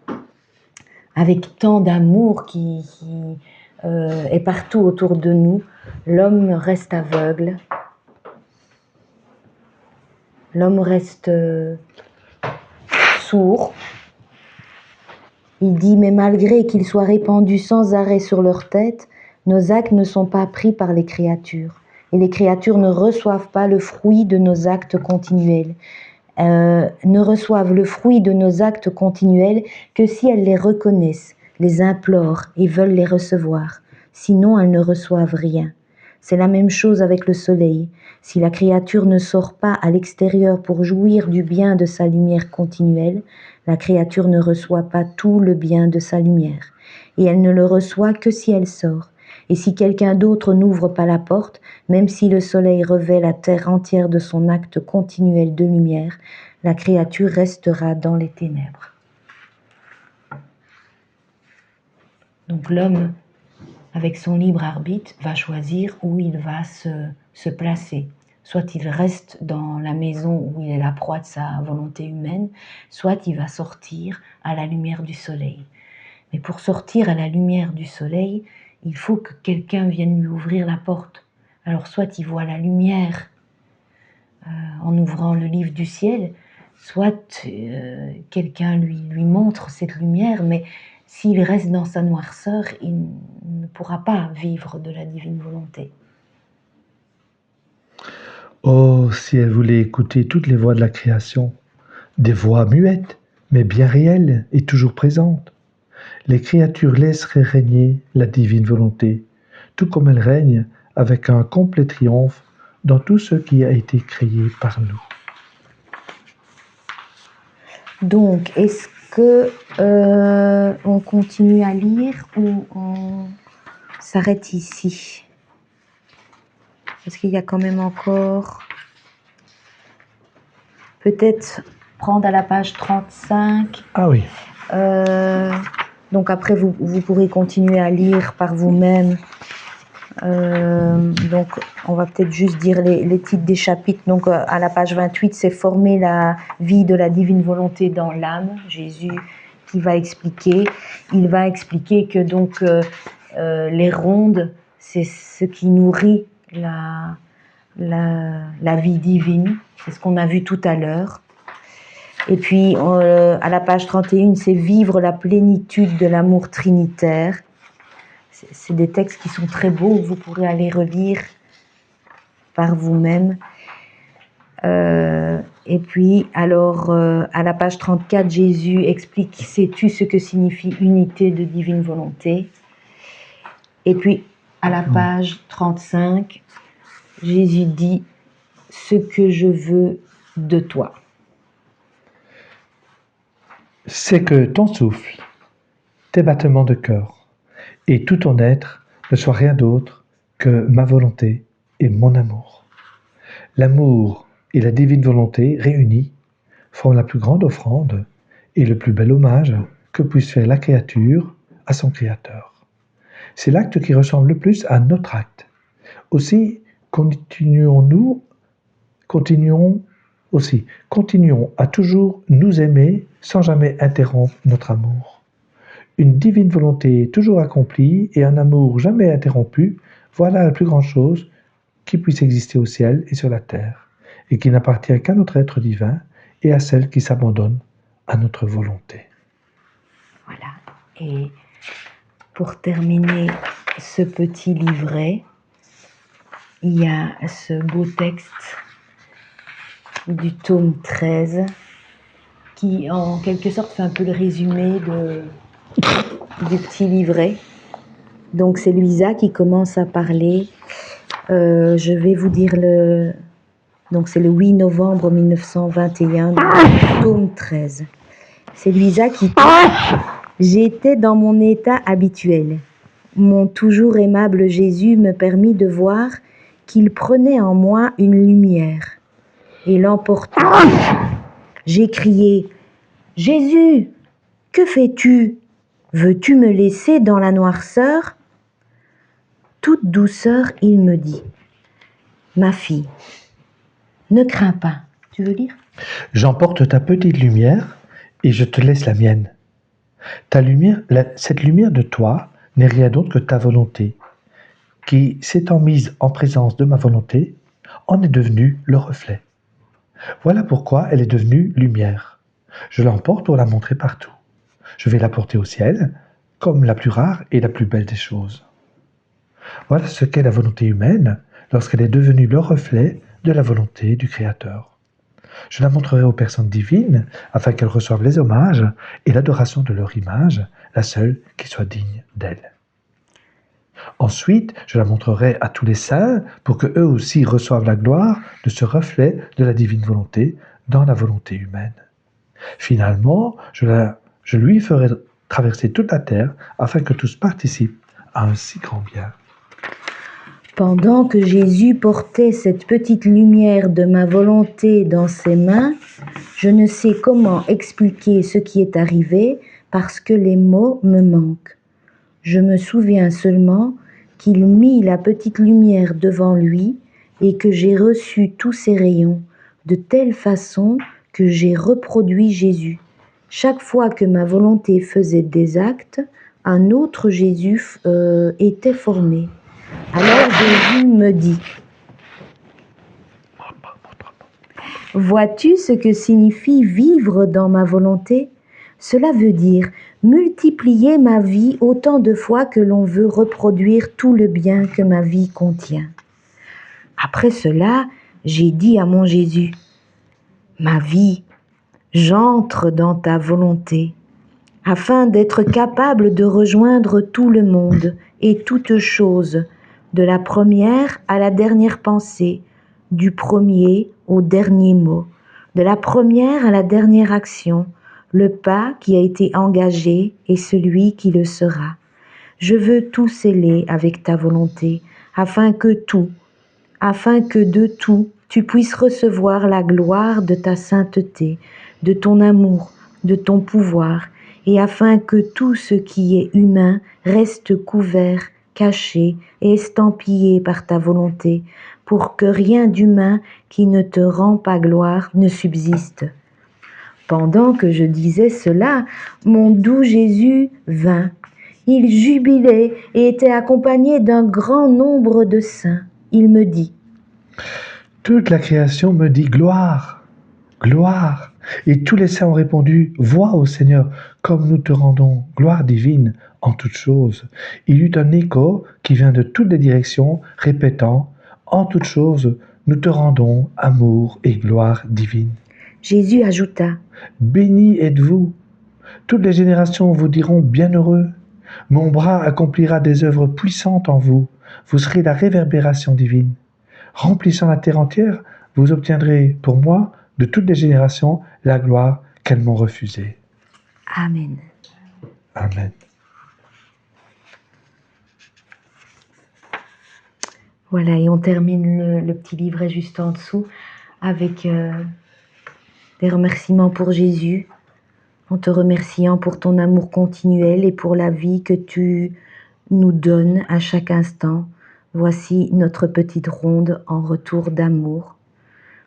avec tant d'amour qui est partout autour de nous, l'homme reste aveugle, l'homme reste sourd. Il dit, mais malgré qu'ils soient répandus sans arrêt sur leur tête, nos actes ne sont pas pris par les créatures. Et les créatures ne reçoivent pas le fruit de nos actes continuels. Ne reçoivent le fruit de nos actes continuels que si elles les reconnaissent, les implorent et veulent les recevoir. Sinon, elles ne reçoivent rien. C'est la même chose avec le soleil. Si la créature ne sort pas à l'extérieur pour jouir du bien de sa lumière continuelle, la créature ne reçoit pas tout le bien de sa lumière. Et elle ne le reçoit que si elle sort. Et si quelqu'un d'autre n'ouvre pas la porte, même si le soleil revêt la terre entière de son acte continuel de lumière, la créature restera dans les ténèbres. Donc l'homme, avec son libre arbitre, va choisir où il va se placer. Soit il reste dans la maison où il est la proie de sa volonté humaine, soit il va sortir à la lumière du soleil. Mais pour sortir à la lumière du soleil, il faut que quelqu'un vienne lui ouvrir la porte. Alors soit il voit la lumière en ouvrant le livre du ciel, soit quelqu'un lui montre cette lumière, mais s'il reste dans sa noirceur, il ne pourra pas vivre de la divine volonté. oh, si elle voulait écouter toutes les voix de la création, des voix muettes, mais bien réelles et toujours présentes. Les créatures laisseraient régner la divine volonté, tout comme elle règne avec un complet triomphe dans tout ce qui a été créé par nous. Donc, est-ce que on continue à lire ou on s'arrête ici? Parce qu'il y a quand même encore... Peut-être prendre à la page 35. Ah oui. Donc après, vous pourrez continuer à lire par vous-même. Donc, on va peut-être juste dire les titres des chapitres. Donc, à la page 28, c'est « Former la vie de la divine volonté dans l'âme ». Jésus qui va expliquer. Il va expliquer que donc les rondes, c'est ce qui nourrit la vie divine. C'est ce qu'on a vu tout à l'heure. Et puis, à la page 31, c'est « Vivre la plénitude de l'amour trinitaire ». C'est des textes qui sont très beaux, vous pourrez aller relire par vous-même. Et puis, alors, à la page 34, Jésus explique « Sais-tu ce que signifie unité de divine volonté ?» Et puis, à la page 35, Jésus dit « Ce que je veux de toi ». C'est que ton souffle, tes battements de cœur et tout ton être ne soit rien d'autre que ma volonté et mon amour. L'amour et la divine volonté réunis forment la plus grande offrande et le plus bel hommage que puisse faire la créature à son Créateur. C'est l'acte qui ressemble le plus à notre acte. Aussi, continuons à toujours nous aimer sans jamais interrompre notre amour. Une divine volonté toujours accomplie et un amour jamais interrompu, voilà la plus grande chose qui puisse exister au ciel et sur la terre, et qui n'appartient qu'à notre être divin et à celle qui s'abandonne à notre volonté. Voilà. Et pour terminer ce petit livret, il y a ce beau texte du tome 13 qui en quelque sorte fait un peu le résumé du petit livret. Donc c'est Luisa qui commence à parler. Je vais vous dire donc c'est le 8 novembre 1921, tome 13. C'est Luisa qui dit « J'étais dans mon état habituel. Mon toujours aimable Jésus me permit de voir qu'il prenait en moi une lumière et l'emportait. J'ai crié « Jésus, que fais-tu? Veux-tu me laisser dans la noirceur ?» Toute douceur, il me dit « Ma fille, ne crains pas. » Tu veux lire ? J'emporte ta petite lumière et je te laisse la mienne. Ta lumière, cette lumière de toi n'est rien d'autre que ta volonté, qui, s'étant mise en présence de ma volonté, en est devenue le reflet. Voilà pourquoi elle est devenue lumière. Je l'emporte pour la montrer partout. Je vais la porter au ciel, comme la plus rare et la plus belle des choses. Voilà ce qu'est la volonté humaine lorsqu'elle est devenue le reflet de la volonté du Créateur. Je la montrerai aux personnes divines afin qu'elles reçoivent les hommages et l'adoration de leur image, la seule qui soit digne d'elle. Ensuite, je la montrerai à tous les saints pour qu'eux aussi reçoivent la gloire de ce reflet de la divine volonté dans la volonté humaine. Finalement, je lui ferai traverser toute la terre afin que tous participent à un si grand bien. Pendant que Jésus portait cette petite lumière de ma volonté dans ses mains, je ne sais comment expliquer ce qui est arrivé parce que les mots me manquent. Je me souviens seulement qu'il mit la petite lumière devant lui et que j'ai reçu tous ses rayons de telle façon que j'ai reproduit Jésus. Chaque fois que ma volonté faisait des actes, un autre Jésus était formé. Alors Jésus me dit « Vois-tu ce que signifie vivre dans ma volonté ? Cela veut dire multiplier ma vie autant de fois que l'on veut reproduire tout le bien que ma vie contient. » Après cela, j'ai dit à mon Jésus « Ma vie, j'entre dans ta volonté, afin d'être capable de rejoindre tout le monde et toutes choses, de la première à la dernière pensée, du premier au dernier mot, de la première à la dernière action, le pas qui a été engagé et celui qui le sera. Je veux tout sceller avec ta volonté, afin que de tout, tu puisses recevoir la gloire de ta sainteté, de ton amour, de ton pouvoir, et afin que tout ce qui est humain reste couvert, caché et estampillé par ta volonté, pour que rien d'humain qui ne te rend pas gloire ne subsiste. Pendant que je disais cela, mon doux Jésus vint. Il jubilait et était accompagné d'un grand nombre de saints. Il me dit « Toute la création me dit gloire, gloire. » Et tous les saints ont répondu « Vois, ô Seigneur, comme nous te rendons gloire divine en toutes choses. » Il y eut un écho qui vient de toutes les directions, répétant « En toutes choses, nous te rendons amour et gloire divine. » Jésus ajouta « Bénis êtes-vous. Toutes les générations vous diront bienheureux. Mon bras accomplira des œuvres puissantes en vous. Vous serez la réverbération divine. Remplissant la terre entière, vous obtiendrez pour moi, de toutes les générations, la gloire qu'elles m'ont refusée. » Amen. Amen. Voilà, et on termine le petit livret juste en dessous avec des remerciements pour Jésus, en te remerciant pour ton amour continuel et pour la vie que tu nous donnes à chaque instant. Voici notre petite ronde en retour d'amour.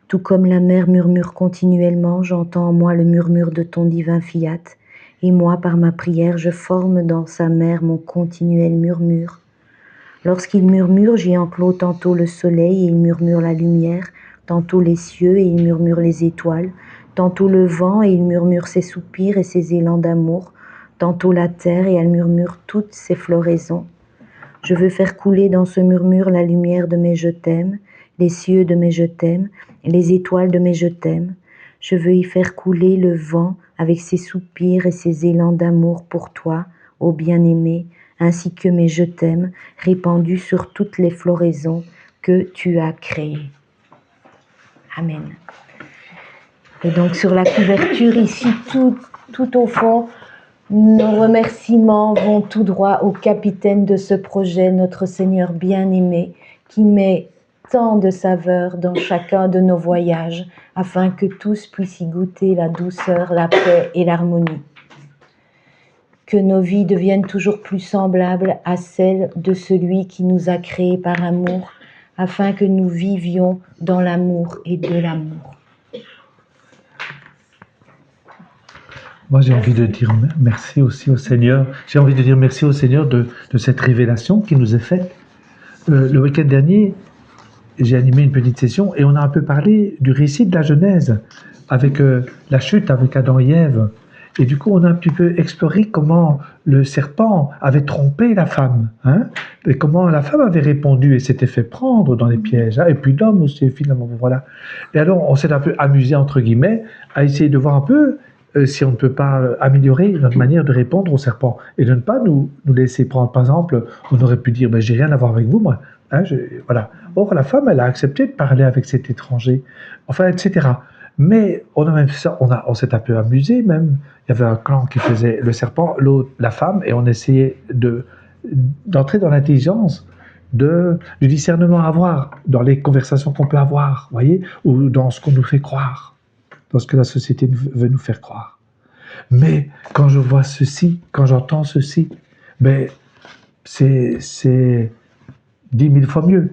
Tout comme la mer murmure continuellement, j'entends en moi le murmure de ton divin fiat, et moi, par ma prière, je forme dans sa mer mon continuel murmure. Lorsqu'il murmure, j'y enclos tantôt le soleil et il murmure la lumière, tantôt les cieux et il murmure les étoiles, tantôt le vent et il murmure ses soupirs et ses élans d'amour, tantôt la terre et elle murmure toutes ses floraisons. Je veux faire couler dans ce murmure la lumière de mes je t'aime, les cieux de mes je t'aime, les étoiles de mes je t'aime. Je veux y faire couler le vent avec ses soupirs et ses élans d'amour pour toi, ô bien-aimé, ainsi que mes je t'aime, répandus sur toutes les floraisons que tu as créées. Amen. Et donc sur la couverture ici, tout au fond, nos remerciements vont tout droit au capitaine de ce projet, notre Seigneur bien-aimé, qui met tant de saveurs dans chacun de nos voyages, afin que tous puissent y goûter la douceur, la paix et l'harmonie. Que nos vies deviennent toujours plus semblables à celles de celui qui nous a créés par amour, afin que nous vivions dans l'amour et de l'amour. Moi, j'ai envie de dire merci aussi au Seigneur. J'ai envie de dire merci au Seigneur de cette révélation qui nous est faite. Le week-end dernier, j'ai animé une petite session et on a un peu parlé du récit de la Genèse avec la chute avec Adam et Ève. Et du coup, on a un petit peu exploré comment le serpent avait trompé la femme, hein, et comment la femme avait répondu et s'était fait prendre dans les pièges, hein, et puis l'homme aussi, finalement, voilà. Et alors, on s'est un peu amusé, entre guillemets, à essayer de voir un peu si on ne peut pas améliorer notre manière de répondre au serpent, et de ne pas nous laisser prendre. Par exemple, on aurait pu dire, ben, j'ai rien à voir avec vous, moi. Hein, voilà. Or, la femme, elle a accepté de parler avec cet étranger, enfin, etc. Mais on a même ça, on s'est un peu amusé même. Il y avait un clan qui faisait le serpent, l'autre la femme, et on essayait d'entrer dans l'intelligence du discernement à avoir, dans les conversations qu'on peut avoir, voyez, ou dans ce qu'on nous fait croire, dans ce que la société veut nous faire croire. Mais quand je vois ceci, quand j'entends ceci, ben c'est 10 000 fois mieux.